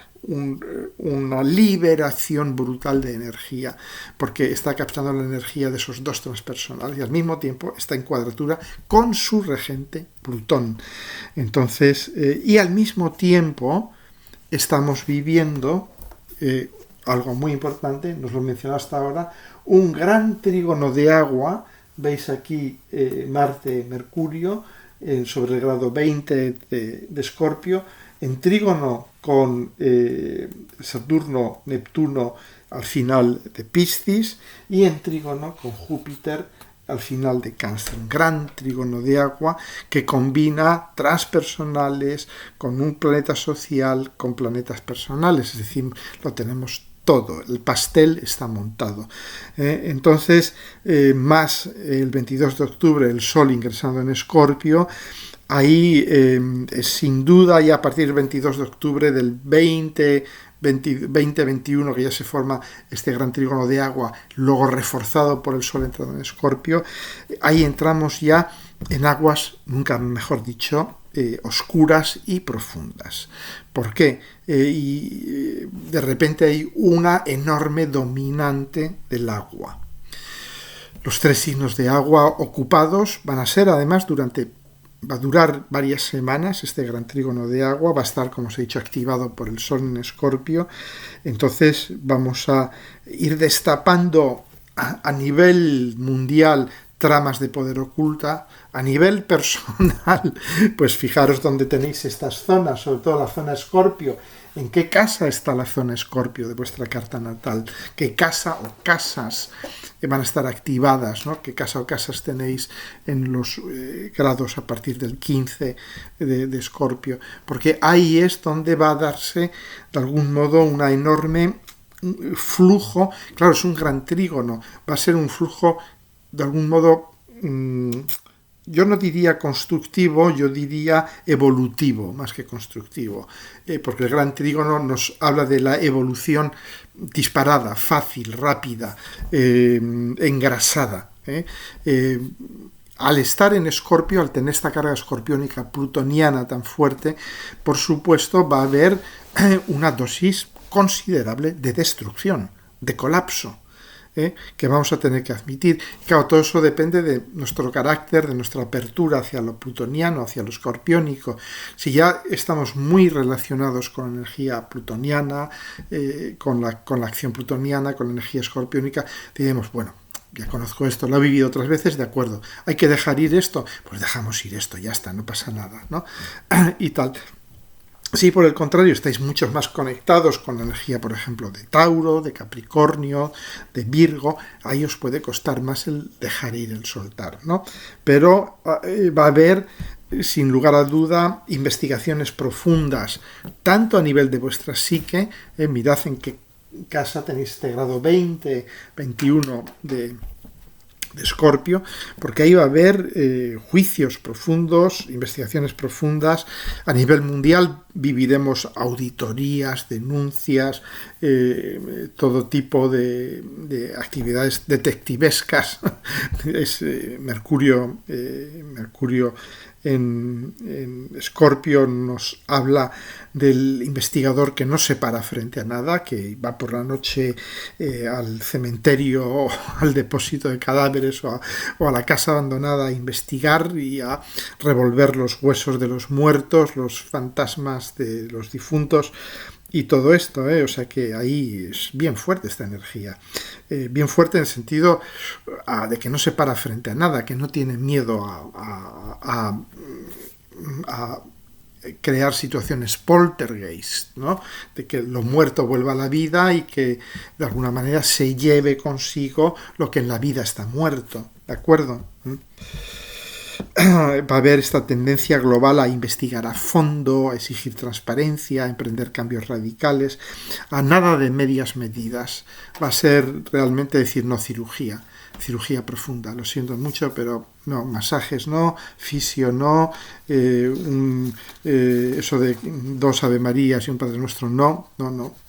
liberación brutal de energía, porque está captando la energía de esos dos transpersonales y al mismo tiempo está en cuadratura con su regente Plutón. Entonces, y al mismo tiempo estamos viviendo algo muy importante, nos lo he mencionado hasta ahora, un gran trígono de agua. Veis aquí Marte, Mercurio, sobre el grado 20 de Escorpio, en trígono con Saturno, Neptuno al final de Piscis y en trígono con Júpiter al final de Cáncer. Un gran trígono de agua que combina transpersonales con un planeta social, con planetas personales, es decir, lo tenemos todo, el pastel está montado. Entonces, más el 22 de octubre el Sol ingresando en Escorpio. Ahí, sin duda, ya a partir del 22 de octubre del 2021, que ya se forma este gran trígono de agua, luego reforzado por el Sol entrando en Escorpio, ahí entramos ya en aguas, nunca mejor dicho, oscuras y profundas. ¿Por qué? Y de repente hay una enorme dominante del agua. Los tres signos de agua ocupados van a ser, además, va a durar varias semanas este gran trígono de agua, va a estar, como os he dicho, activado por el Sol en Escorpio. Entonces vamos a ir destapando a nivel mundial tramas de poder oculta. A nivel personal, pues fijaros dónde tenéis estas zonas, sobre todo la zona Escorpio. ¿En qué casa está la zona Escorpio de vuestra carta natal? ¿Qué casa o casas van a estar activadas, ¿no? ¿Qué casa o casas tenéis en los grados a partir del 15 de Escorpio? Porque ahí es donde va a darse, de algún modo, una enorme flujo. Claro, es un gran trígono. Va a ser un flujo, de algún modo, yo no diría constructivo, yo diría evolutivo, más que constructivo, porque el gran trígono nos habla de la evolución disparada, fácil, rápida, engrasada. Al estar en Escorpio, al tener esta carga escorpiónica plutoniana tan fuerte, por supuesto va a haber una dosis considerable de destrucción, de colapso, que vamos a tener que admitir. Claro, todo eso depende de nuestro carácter, de nuestra apertura hacia lo plutoniano, hacia lo escorpiónico. Si ya estamos muy relacionados con la energía plutoniana, con la acción plutoniana, con la energía escorpiónica, diremos, bueno, ya conozco esto, lo he vivido otras veces, de acuerdo, hay que dejar ir esto, pues dejamos ir esto, ya está, no pasa nada, ¿no? Y tal. Si por el contrario estáis mucho más conectados con la energía, por ejemplo, de Tauro, de Capricornio, de Virgo, ahí os puede costar más el dejar ir, el soltar, ¿no? Pero va a haber, sin lugar a duda, investigaciones profundas, tanto a nivel de vuestra psique, mirad en qué casa tenéis este grado 20, 21 de Escorpio, porque ahí va a haber juicios profundos, investigaciones profundas. A nivel mundial viviremos auditorías, denuncias, todo tipo de actividades detectivescas. Es Mercurio en Escorpio nos habla del investigador que no se para frente a nada, que va por la noche al cementerio o al depósito de cadáveres o a la casa abandonada a investigar y a revolver los huesos de los muertos, los fantasmas de los difuntos y todo esto, o sea que ahí es bien fuerte esta energía, bien fuerte en el sentido de que no se para frente a nada, que no tiene miedo a crear situaciones poltergeist, ¿no? De que lo muerto vuelva a la vida y que de alguna manera se lleve consigo lo que en la vida está muerto, ¿de acuerdo? Va a haber esta tendencia global a investigar a fondo, a exigir transparencia, a emprender cambios radicales, a nada de medias medidas. Va a ser realmente decir no cirugía profunda, lo siento mucho, pero no, masajes no, fisio no, eso de 2 Ave Marías y un Padre Nuestro no,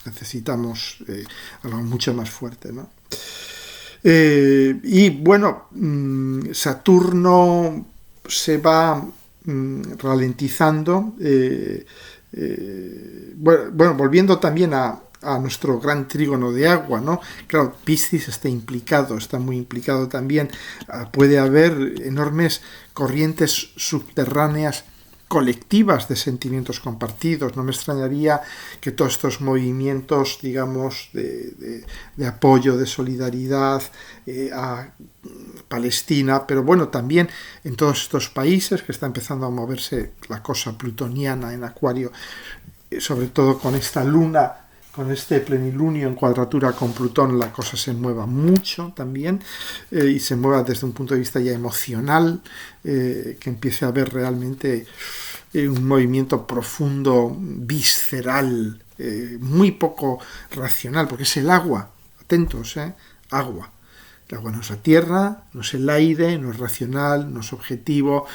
necesitamos algo mucho más fuerte, ¿no? Y bueno, Saturno se va ralentizando, bueno, volviendo también a nuestro gran trígono de agua, ¿no? Claro, Piscis está muy implicado también. Puede haber enormes corrientes subterráneas colectivas de sentimientos compartidos. No me extrañaría que todos estos movimientos, digamos, de apoyo, de solidaridad a Palestina, pero bueno, también en todos estos países que está empezando a moverse la cosa plutoniana en Acuario, sobre todo con esta luna, con este plenilunio en cuadratura con Plutón, la cosa se mueva mucho también, y se mueva desde un punto de vista ya emocional, que empiece a haber realmente un movimiento profundo, visceral, muy poco racional, porque es el agua, atentos, agua. El agua no es la tierra, no es el aire, no es racional, no es objetivo,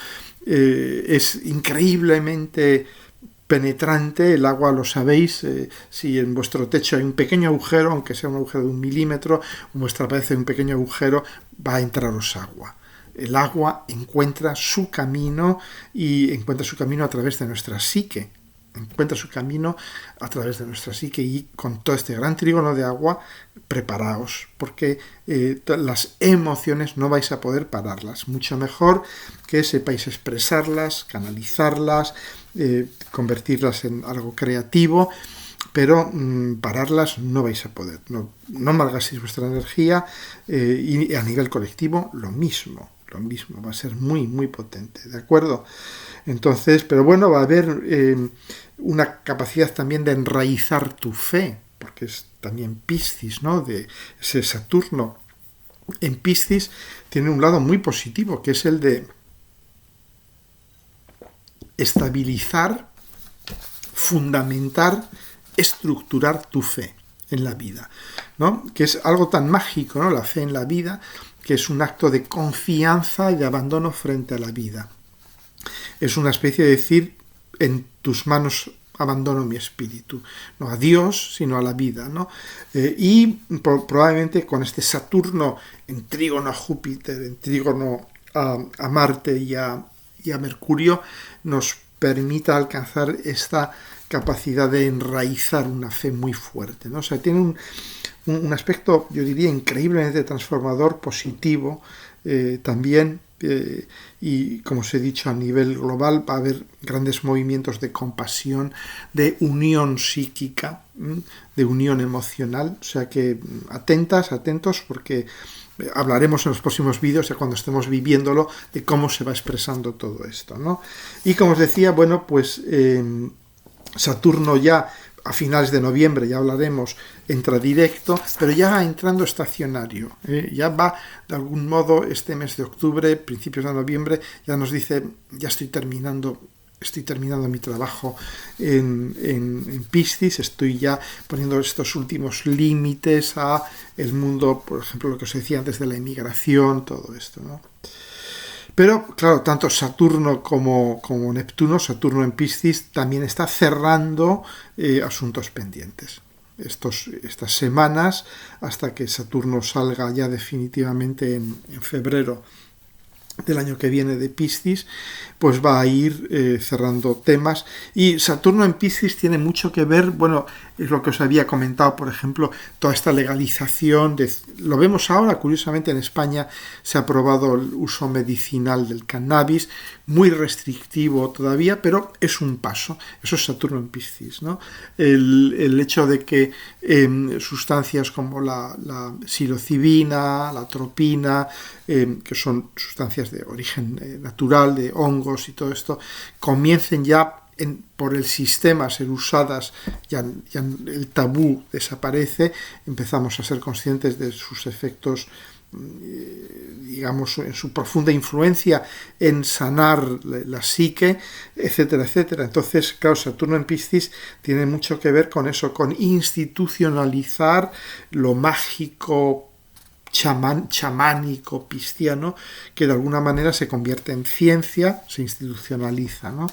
es increíblemente penetrante. El agua, lo sabéis, si en vuestro techo hay un pequeño agujero, aunque sea un agujero de 1 milímetro, en vuestra pared hay un pequeño agujero, va a entraros agua. El agua encuentra su camino y encuentra su camino a través de nuestra psique. Y con todo este gran trígono de agua, preparaos, porque las emociones no vais a poder pararlas. Mucho mejor que sepáis expresarlas, canalizarlas, convertirlas en algo creativo, pero pararlas no vais a poder. No malgastéis vuestra energía, y a nivel colectivo lo mismo, va a ser muy, muy potente, ¿de acuerdo? Entonces, pero bueno, va a haber una capacidad también de enraizar tu fe, porque es también Piscis, ¿no? De ese Saturno en Piscis tiene un lado muy positivo, que es el de estabilizar, fundamentar, estructurar tu fe en la vida, ¿no? Que es algo tan mágico, ¿no? La fe en la vida, que es un acto de confianza y de abandono frente a la vida. Es una especie de decir, en tus manos abandono mi espíritu, no a Dios, sino a la vida, ¿no? Y probablemente con este Saturno en trígono a Júpiter, en trígono a Marte y a Mercurio, nos permita alcanzar esta capacidad de enraizar una fe muy fuerte, ¿no? O sea, tiene un aspecto, yo diría, increíblemente transformador, positivo, también, y como os he dicho, a nivel global va a haber grandes movimientos de compasión, de unión psíquica, de unión emocional. O sea que atentos, porque hablaremos en los próximos vídeos, ya cuando estemos viviéndolo, de cómo se va expresando todo esto, ¿no? Y como os decía, bueno, pues Saturno ya a finales de noviembre, ya hablaremos, entra directo, pero ya va entrando estacionario. Ya va, de algún modo, este mes de octubre, principios de noviembre, ya nos dice, ya estoy terminando mi trabajo en Piscis, estoy ya poniendo estos últimos límites a el mundo, por ejemplo, lo que os decía antes de la inmigración, todo esto, ¿no? Pero, claro, tanto Saturno como Neptuno, Saturno en Piscis, también está cerrando asuntos pendientes. Estas semanas, hasta que Saturno salga ya definitivamente en febrero del año que viene de Piscis, pues va a ir cerrando temas. Y Saturno en Piscis tiene mucho que ver, bueno, es lo que os había comentado, por ejemplo, toda esta legalización, lo vemos ahora, curiosamente en España se ha aprobado el uso medicinal del cannabis, muy restrictivo todavía, pero es un paso. Eso es Saturno en Piscis, ¿no? El hecho de que sustancias como la psilocibina, la atropina, que son sustancias de origen natural, de hongos y todo esto, comiencen ya por el sistema a ser usadas, ya el tabú desaparece, empezamos a ser conscientes de sus efectos, digamos, en su profunda influencia en sanar la psique, etcétera, etcétera. Entonces, claro, Saturno en Piscis tiene mucho que ver con eso, con institucionalizar lo mágico, chamánico, pisciano, que de alguna manera se convierte en ciencia, se institucionaliza, ¿no?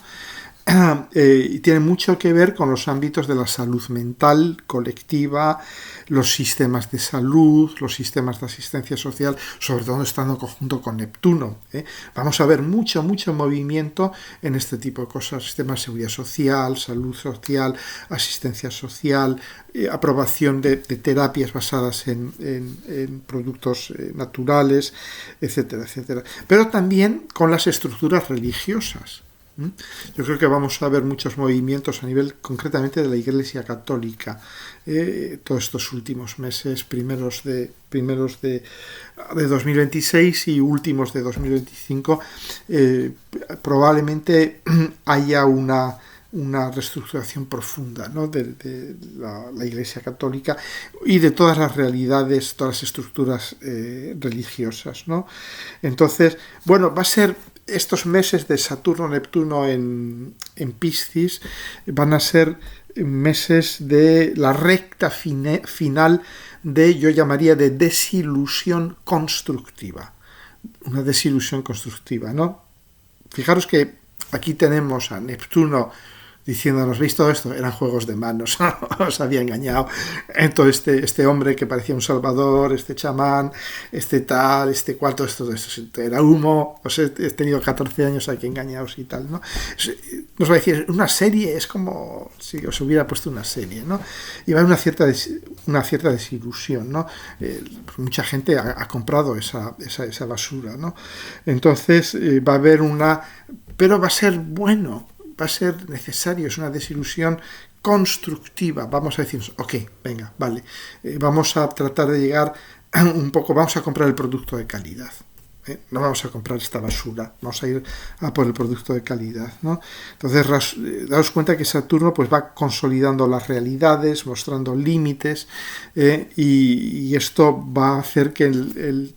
Y tiene mucho que ver con los ámbitos de la salud mental colectiva, los sistemas de salud, los sistemas de asistencia social, sobre todo estando en conjunto con Neptuno. Vamos a ver mucho movimiento en este tipo de cosas, sistemas de seguridad social, salud social, asistencia social, aprobación de terapias basadas en productos naturales, etcétera, etcétera. Pero también con las estructuras religiosas. Yo creo que vamos a ver muchos movimientos a nivel concretamente de la Iglesia Católica todos estos últimos meses, primeros de 2026 y últimos de 2025. Probablemente haya una reestructuración profunda, ¿no? de la Iglesia Católica y de todas las realidades, todas las estructuras religiosas, ¿no? Entonces, bueno, va a ser estos meses de Saturno-Neptuno en Piscis van a ser meses de la recta final de, yo llamaría, de desilusión constructiva. Una desilusión constructiva, ¿no? Fijaros que aquí tenemos a Neptuno diciéndonos, ¿veis todo esto? Eran juegos de manos, os había engañado. Entonces este hombre que parecía un salvador, este chamán, este tal, este cual, todo esto era humo, os he tenido 14 años aquí engañados y tal, ¿no? Nos va a decir, una serie es como si os hubiera puesto una serie, ¿no? Y va a haber una cierta desilusión, ¿no? Mucha gente ha comprado esa basura, ¿no? Entonces va a haber pero va a ser bueno, va a ser necesario, es una desilusión constructiva. Vamos a decir, ok, venga, vale, vamos a tratar de llegar un poco, vamos a comprar el producto de calidad. No vamos a comprar esta basura, vamos a ir a por el producto de calidad, ¿no? Entonces, daos cuenta que Saturno pues va consolidando las realidades, mostrando límites, y esto va a hacer que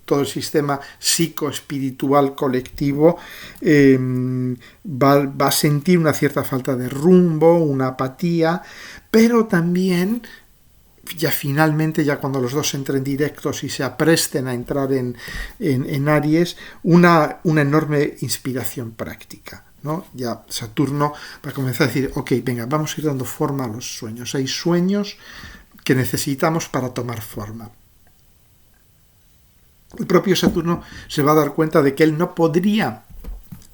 todo el sistema psicoespiritual colectivo va a sentir una cierta falta de rumbo, una apatía, pero también ya finalmente, ya cuando los dos entren directos y se apresten a entrar en Aries, una enorme inspiración práctica, ¿no? Ya Saturno va a comenzar a decir, ok, venga, vamos a ir dando forma a los sueños. Hay sueños que necesitamos para tomar forma. El propio Saturno se va a dar cuenta de que él no podría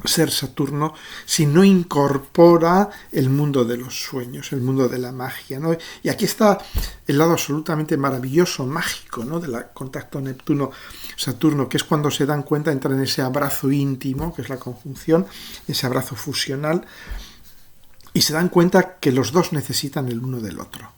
ser Saturno si no incorpora el mundo de los sueños, el mundo de la magia, ¿no? Y aquí está el lado absolutamente maravilloso, mágico, ¿no? Del contacto Neptuno-Saturno, que es cuando se dan cuenta, entran en ese abrazo íntimo, que es la conjunción, ese abrazo fusional, y se dan cuenta que los dos necesitan el uno del otro.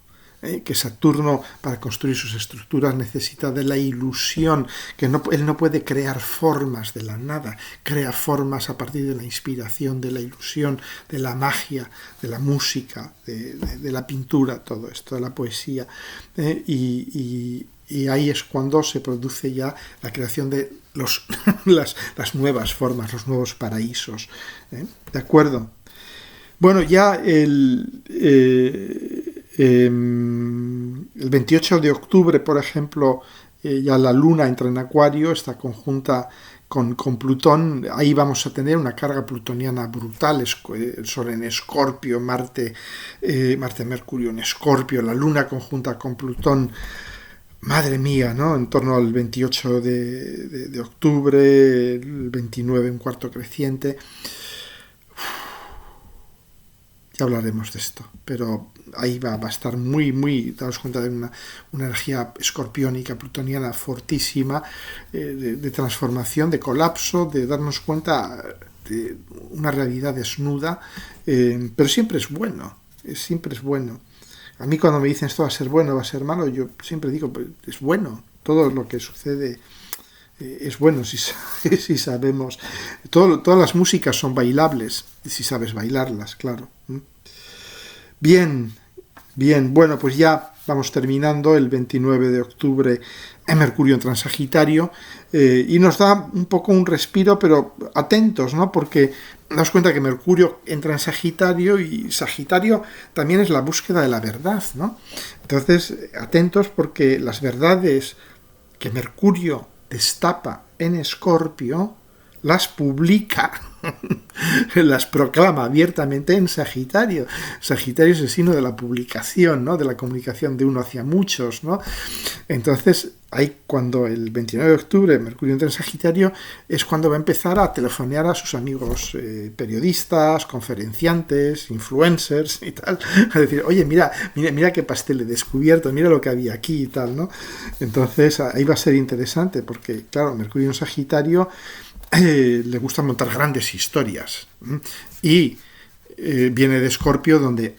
que Saturno, para construir sus estructuras, necesita de la ilusión, que él no puede crear formas de la nada, crea formas a partir de la inspiración, de la ilusión, de la magia, de la música, de la pintura, todo esto, de la poesía, y ahí es cuando se produce ya la creación de las nuevas formas, los nuevos paraísos. ¿De acuerdo? Bueno, ya el 28 de octubre, por ejemplo, ya la Luna entra en Acuario, está conjunta con Plutón. Ahí vamos a tener una carga plutoniana brutal, el Sol en Escorpio, Marte, Mercurio en Escorpio, la Luna conjunta con Plutón. Madre mía, ¿no? En torno al 28 de octubre, el 29 un cuarto creciente. Ya hablaremos de esto, pero ahí va a estar muy, daos cuenta de una energía escorpiónica, plutoniana fortísima, de transformación, de colapso, de darnos cuenta de una realidad desnuda, pero siempre es bueno, siempre es bueno. A mí cuando me dicen esto va a ser bueno, va a ser malo, yo siempre digo, pues, es bueno, todo lo que sucede es bueno si sabemos. Todas las músicas son bailables, si sabes bailarlas, claro. Bien, bueno, pues ya vamos terminando el 29 de octubre en Mercurio entra en Sagitario, y nos da un poco un respiro, pero atentos, ¿no? Porque daos cuenta que Mercurio entra en Sagitario y Sagitario también es la búsqueda de la verdad, ¿no? Entonces, atentos porque las verdades que Mercurio destapa en Escorpio las publica, las proclama abiertamente en Sagitario. Sagitario es el signo de la publicación, ¿no? De la comunicación de uno hacia muchos, ¿no? Entonces, ahí cuando el 29 de octubre Mercurio entra en Sagitario, es cuando va a empezar a telefonear a sus amigos periodistas, conferenciantes, influencers y tal, a decir, oye, mira qué pastel he descubierto, mira lo que había aquí y tal, ¿no? Entonces, ahí va a ser interesante, porque, claro, Mercurio en Sagitario le gusta montar grandes historias, y viene de Escorpio, donde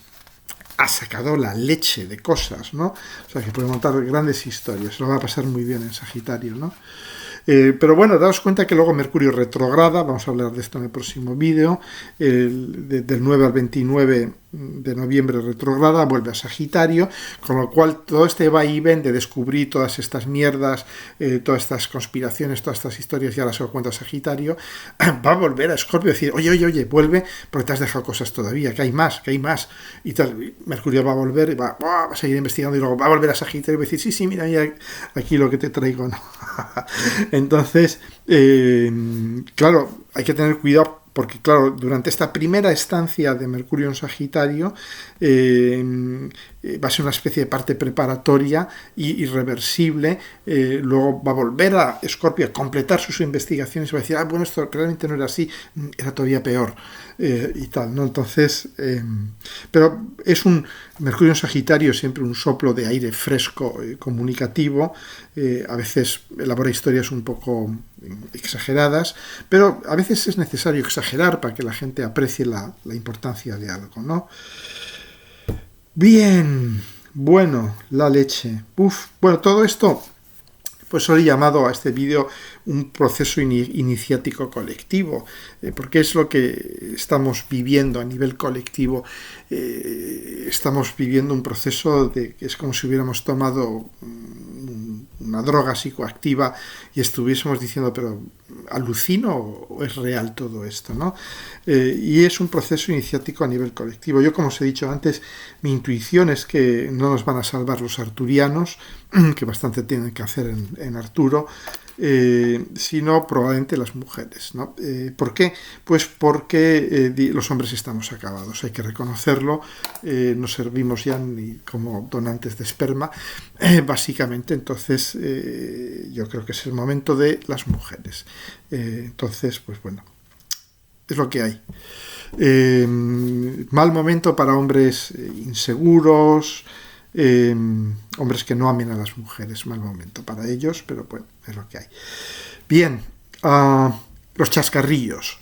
ha sacado la leche de cosas, ¿no? O sea, que puede montar grandes historias. Lo va a pasar muy bien en Sagitario, ¿no? Pero bueno, daos cuenta que luego Mercurio retrograda, vamos a hablar de esto en el próximo vídeo, del 9 al 29 de noviembre retrograda, vuelve a Sagitario, con lo cual todo este vaivén de descubrir todas estas mierdas, todas estas conspiraciones, todas estas historias, ya las cuenta Sagitario, va a volver a Escorpio y decir, oye, vuelve, porque te has dejado cosas todavía, que hay más, y tal. Mercurio va a volver, y va a seguir investigando, y luego va a volver a Sagitario y va a decir, sí, mira aquí lo que te traigo, ¿no? Entonces, claro, hay que tener cuidado, porque claro, durante esta primera estancia de Mercurio en Sagitario va a ser una especie de parte preparatoria y irreversible. Luego va a volver a Escorpio a completar sus investigaciones y va a decir, bueno, esto realmente no era así, era todavía peor, y tal, ¿no? Entonces, pero es un Mercurio en Sagitario, siempre un soplo de aire fresco, comunicativo, a veces elabora historias un poco exageradas, pero a veces es necesario exagerar para que la gente aprecie la importancia de algo, ¿no? Bien, bueno, la leche. Bueno, todo esto, pues hoy he llamado a este vídeo un proceso iniciático colectivo, porque es lo que estamos viviendo a nivel colectivo. Estamos viviendo un proceso que es como si hubiéramos tomado una droga psicoactiva y estuviésemos diciendo, pero ¿alucino o es real todo esto, ¿no? Y es un proceso iniciático a nivel colectivo. Yo, como os he dicho antes, mi intuición es que no nos van a salvar los arturianos, que bastante tienen que hacer en Arturo, sino probablemente las mujeres, ¿no? ¿Por qué? Pues porque los hombres estamos acabados, hay que reconocerlo, no servimos ya ni como donantes de esperma, básicamente. Entonces yo creo que es el momento de las mujeres. Entonces, pues bueno, es lo que hay. Mal momento para hombres inseguros, hombres que no amen a las mujeres, mal momento para ellos, pero bueno, es lo que hay. Bien, los chascarrillos.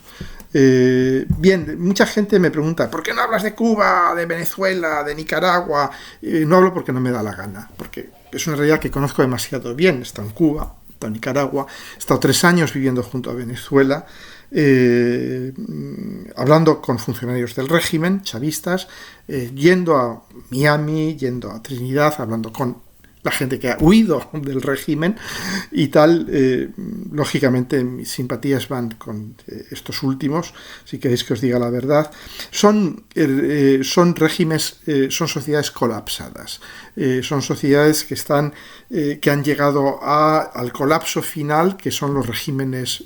Bien, mucha gente me pregunta, ¿por qué no hablas de Cuba, de Venezuela, de Nicaragua? No hablo porque no me da la gana, porque es una realidad que conozco demasiado bien. He estado en Cuba, he estado en Nicaragua, he estado 3 años viviendo junto a Venezuela, hablando con funcionarios del régimen, chavistas, yendo a Miami, yendo a Trinidad, hablando con la gente que ha huido del régimen y tal. Lógicamente mis simpatías van con estos últimos, si queréis que os diga la verdad. Son regímenes, son sociedades colapsadas, son sociedades que han llegado al colapso final, que son los regímenes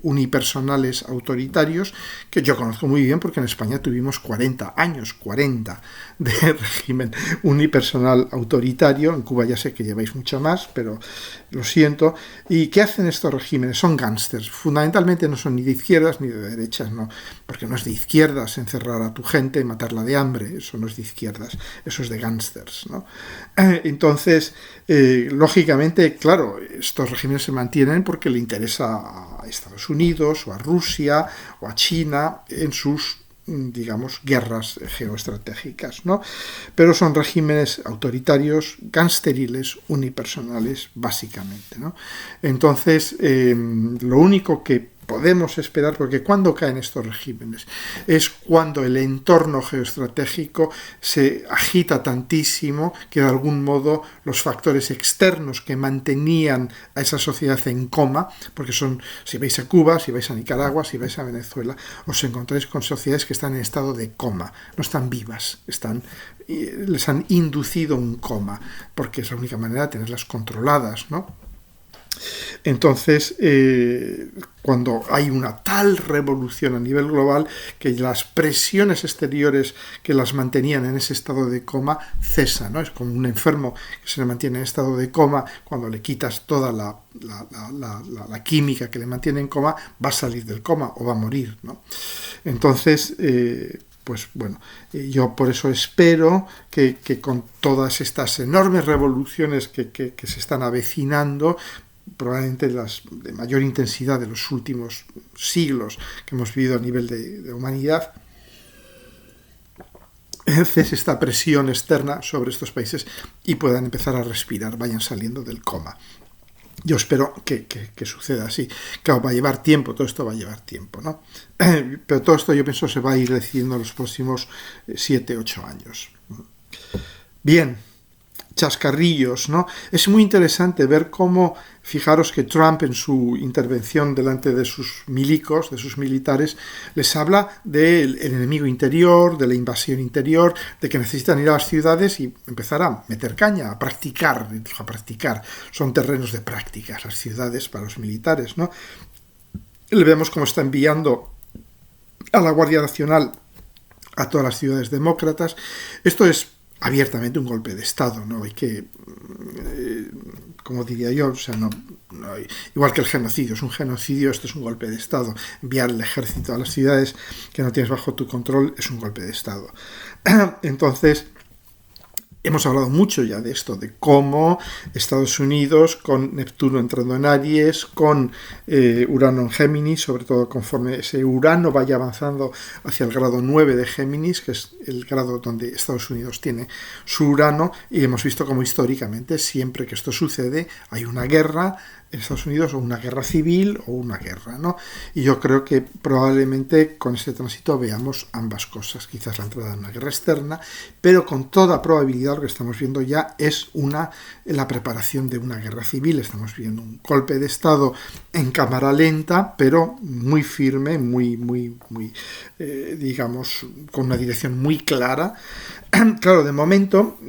unipersonales autoritarios, que yo conozco muy bien porque en España tuvimos 40 años de régimen unipersonal autoritario. En Cuba ya sé que lleváis mucho más, pero lo siento. ¿Y qué hacen estos regímenes? Son gángsters. Fundamentalmente no son ni de izquierdas ni de derechas, no, porque no es de izquierdas encerrar a tu gente, matarla de hambre. Eso no es de izquierdas, eso es de gángsters, ¿no? Entonces, lógicamente, claro, estos regímenes se mantienen porque le interesa a Estados Unidos o a Rusia o a China en sus, digamos, guerras geoestratégicas, ¿no? Pero son regímenes autoritarios, gangsteriles, unipersonales, básicamente, ¿no? Entonces, lo único que podemos esperar, porque cuando caen estos regímenes es cuando el entorno geoestratégico se agita tantísimo que de algún modo los factores externos que mantenían a esa sociedad en coma, porque son, si vais a Cuba, si vais a Nicaragua, si vais a Venezuela, os encontráis con sociedades que están en estado de coma, no están vivas, les han inducido un coma, porque es la única manera de tenerlas controladas, ¿no? Entonces, cuando hay una tal revolución a nivel global que las presiones exteriores que las mantenían en ese estado de coma cesan, ¿no? Es como un enfermo que se le mantiene en estado de coma. Cuando le quitas toda la química que le mantiene en coma, va a salir del coma o va a morir, ¿no? Entonces, pues bueno, yo por eso espero que con todas estas enormes revoluciones que se están avecinando, probablemente las de mayor intensidad de los últimos siglos que hemos vivido a nivel de humanidad, cese esta presión externa sobre estos países y puedan empezar a respirar, vayan saliendo del coma. Yo espero que suceda así. Claro, va a llevar tiempo, todo esto va a llevar tiempo, ¿no? Pero todo esto yo pienso se va a ir decidiendo en los próximos 7-8 años. Bien, chascarrillos, ¿no? Es muy interesante ver cómo, fijaros que Trump en su intervención delante de sus milicos, de sus militares, les habla del enemigo interior, de la invasión interior, de que necesitan ir a las ciudades y empezar a meter caña, a practicar, son terrenos de prácticas las ciudades para los militares, ¿no? Le vemos cómo está enviando a la Guardia Nacional a todas las ciudades demócratas. Esto es abiertamente un golpe de Estado, ¿no? Hay que, como diría yo, o sea, igual que el genocidio, es un genocidio, esto es un golpe de Estado. Enviar el ejército a las ciudades que no tienes bajo tu control es un golpe de Estado. Entonces, hemos hablado mucho ya de esto, de cómo Estados Unidos, con Neptuno entrando en Aries, con Urano en Géminis, sobre todo conforme ese Urano vaya avanzando hacia el grado 9 de Géminis, que es el grado donde Estados Unidos tiene su Urano, y hemos visto cómo históricamente siempre que esto sucede hay una guerra en Estados Unidos, o una guerra civil o una guerra, ¿no? Y yo creo que probablemente con este tránsito veamos ambas cosas, quizás la entrada de una guerra externa, pero con toda probabilidad lo que estamos viendo ya es la preparación de una guerra civil. Estamos viendo un golpe de Estado en cámara lenta, pero muy firme, muy digamos, con una dirección muy clara. Claro, de momento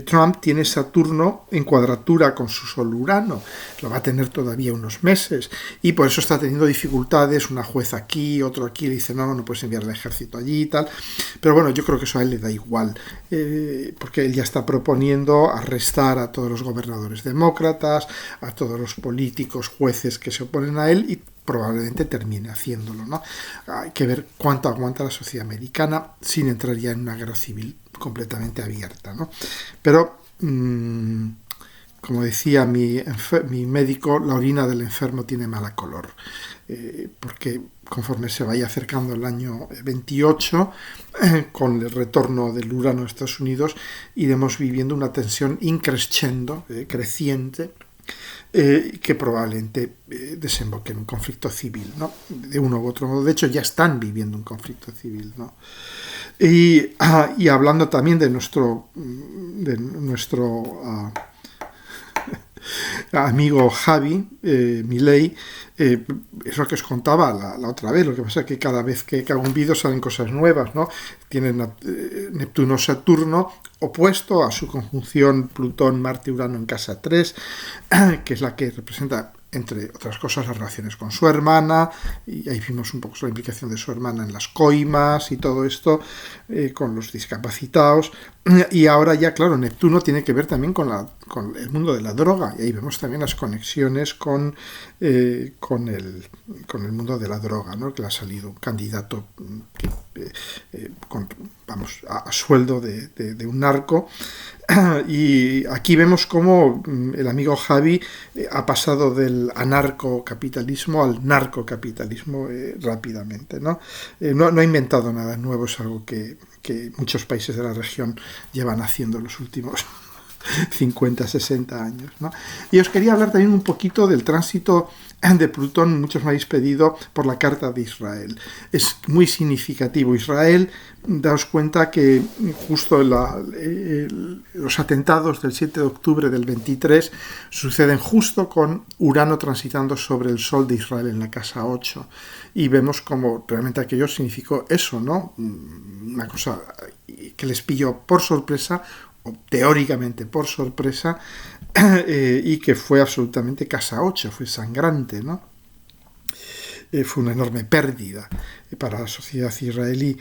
Trump tiene Saturno en cuadratura con su Sol Urano, lo va a tener todavía unos meses y por eso está teniendo dificultades, una jueza aquí, otro aquí, le dice no puedes enviar el ejército allí y tal, pero bueno, yo creo que eso a él le da igual, porque él ya está proponiendo arrestar a todos los gobernadores demócratas, a todos los políticos, jueces que se oponen a él y probablemente termine haciéndolo, ¿no? Hay que ver cuánto aguanta la sociedad americana sin entrar ya en una guerra civil completamente abierta, ¿no? Pero como decía mi médico, la orina del enfermo tiene mala color, porque conforme se vaya acercando el año 28, con el retorno del Urano a Estados Unidos, iremos viviendo una tensión increscendo, creciente, que probablemente desemboque en un conflicto civil, ¿no? De uno u otro modo. De hecho, ya están viviendo un conflicto civil, ¿no? Y hablando también de nuestro amigo Javi Milei, es lo que os contaba la otra vez. Lo que pasa es que cada vez que hago un vídeo salen cosas nuevas, ¿no? Tienen Neptuno-Saturno opuesto a su conjunción Plutón-Marte-Urano en casa 3, que es la que representa, entre otras cosas, las relaciones con su hermana, y ahí vimos un poco la implicación de su hermana en las coimas y todo esto, con los discapacitados. Y ahora ya, claro, Neptuno tiene que ver también con el mundo de la droga, y ahí vemos también las conexiones con el mundo de la droga, ¿no? Que le ha salido un candidato a sueldo de un narco. Y aquí vemos cómo el amigo Javi ha pasado del anarcocapitalismo al narcocapitalismo rápidamente, ¿no? No ha inventado nada nuevo, es algo que muchos países de la región llevan haciendo los últimos 50, 60 años, ¿no? Y os quería hablar también un poquito del tránsito de Plutón. Muchos me habéis pedido por la carta de Israel. Es muy significativo. Israel, daos cuenta que justo los atentados del 7 de octubre del 23 suceden justo con Urano transitando sobre el Sol de Israel en la casa 8. Y vemos como realmente aquello significó eso, ¿no? Una cosa que les pilló por sorpresa, o teóricamente por sorpresa, y que fue absolutamente casa 8, fue sangrante, ¿no? Fue una enorme pérdida para la sociedad israelí,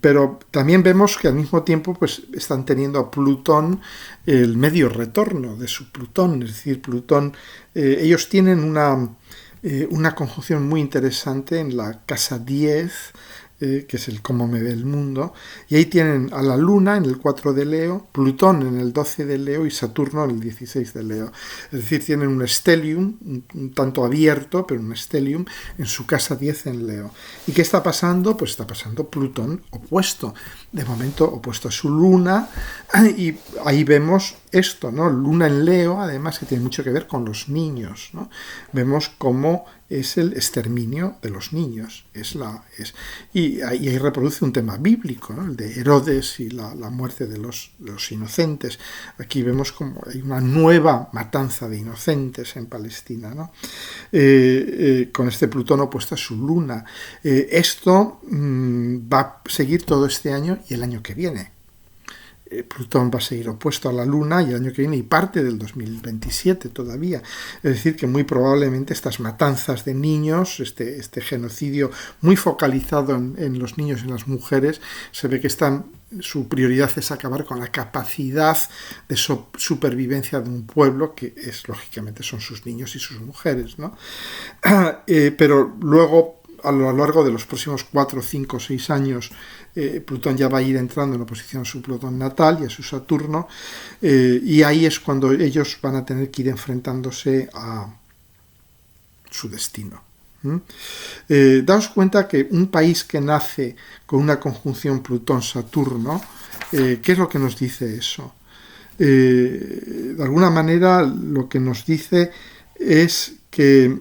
pero también vemos que al mismo tiempo pues están teniendo a Plutón el medio retorno de su Plutón, es decir, Plutón, ellos tienen una conjunción muy interesante en la casa 10, que es el cómo me ve el mundo, y ahí tienen a la Luna en el 4 de Leo, Plutón en el 12 de Leo y Saturno en el 16 de Leo. Es decir, tienen un stellium, un tanto abierto, pero un stellium en su casa 10 en Leo. ¿Y qué está pasando? Pues está pasando Plutón opuesto, de momento opuesto a su Luna, y ahí vemos esto, ¿no? Luna en Leo, además, que tiene mucho que ver con los niños, ¿no? Vemos cómo es el exterminio de los niños. Y ahí reproduce un tema bíblico, ¿no? El de Herodes y la muerte de los inocentes. Aquí vemos como hay una nueva matanza de inocentes en Palestina, ¿no? Con este Plutón opuesto a su Luna. Esto va a seguir todo este año y el año que viene. Plutón va a seguir opuesto a la Luna y el año que viene y parte del 2027 todavía. Es decir, que muy probablemente estas matanzas de niños, este genocidio muy focalizado en los niños y en las mujeres, se ve que su prioridad es acabar con la capacidad de supervivencia de un pueblo, que lógicamente son sus niños y sus mujeres, ¿no? Pero luego, a lo largo de los próximos 4, 5, 6 años, Plutón ya va a ir entrando en oposición a su Plutón natal y a su Saturno, y ahí es cuando ellos van a tener que ir enfrentándose a su destino. Daos cuenta que un país que nace con una conjunción Plutón-Saturno, ¿qué es lo que nos dice eso? De alguna manera lo que nos dice es que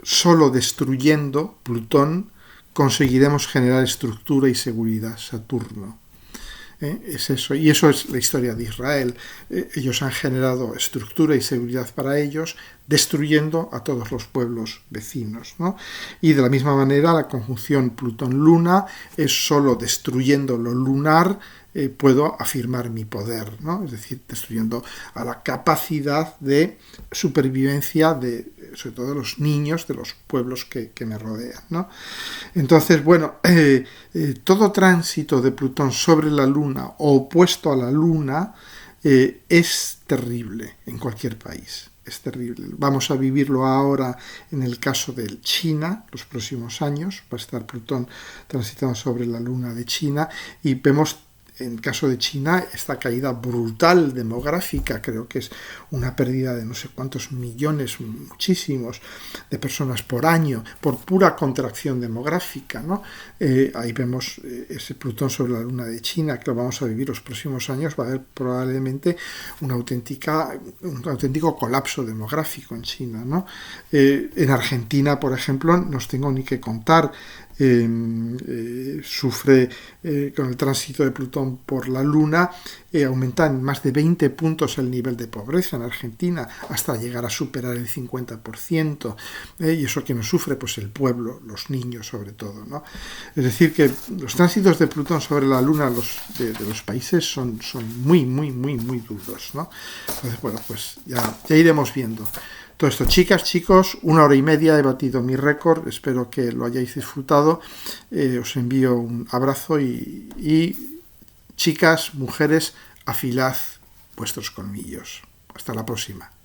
solo destruyendo Plutón conseguiremos generar estructura y seguridad. Saturno. Es eso. Y eso es la historia de Israel. Ellos han generado estructura y seguridad para ellos, destruyendo a todos los pueblos vecinos, ¿no? Y de la misma manera, la conjunción Plutón-Luna es solo destruyendo lo lunar, puedo afirmar mi poder, ¿no? Es decir, destruyendo a la capacidad de supervivencia sobre todo de los niños de los pueblos que me rodean, ¿no? Entonces, bueno, todo tránsito de Plutón sobre la Luna o opuesto a la Luna es terrible en cualquier país. Es terrible. Vamos a vivirlo ahora en el caso de China, los próximos años. Va a estar Plutón transitando sobre la Luna de China y vemos en caso de China, esta caída brutal demográfica, creo que es una pérdida de no sé cuántos millones, muchísimos, de personas por año, por pura contracción demográfica, ¿no? Ahí vemos ese Plutón sobre la luna de China, que lo vamos a vivir los próximos años, va a haber probablemente un auténtico colapso demográfico en China, ¿no? En Argentina, por ejemplo, no os tengo ni que contar, sufre con el tránsito de Plutón por la Luna, aumenta en más de 20 puntos el nivel de pobreza en Argentina, hasta llegar a superar el 50%, y eso que no sufre, pues el pueblo, los niños sobre todo, ¿no? Es decir, que los tránsitos de Plutón sobre la Luna de los países son muy, muy, muy, muy duros, ¿no? Entonces, bueno, pues ya iremos viendo. Todo esto, chicas, chicos, 1 hora y media he batido mi récord, espero que lo hayáis disfrutado, os envío un abrazo y chicas, mujeres, afilad vuestros colmillos. Hasta la próxima.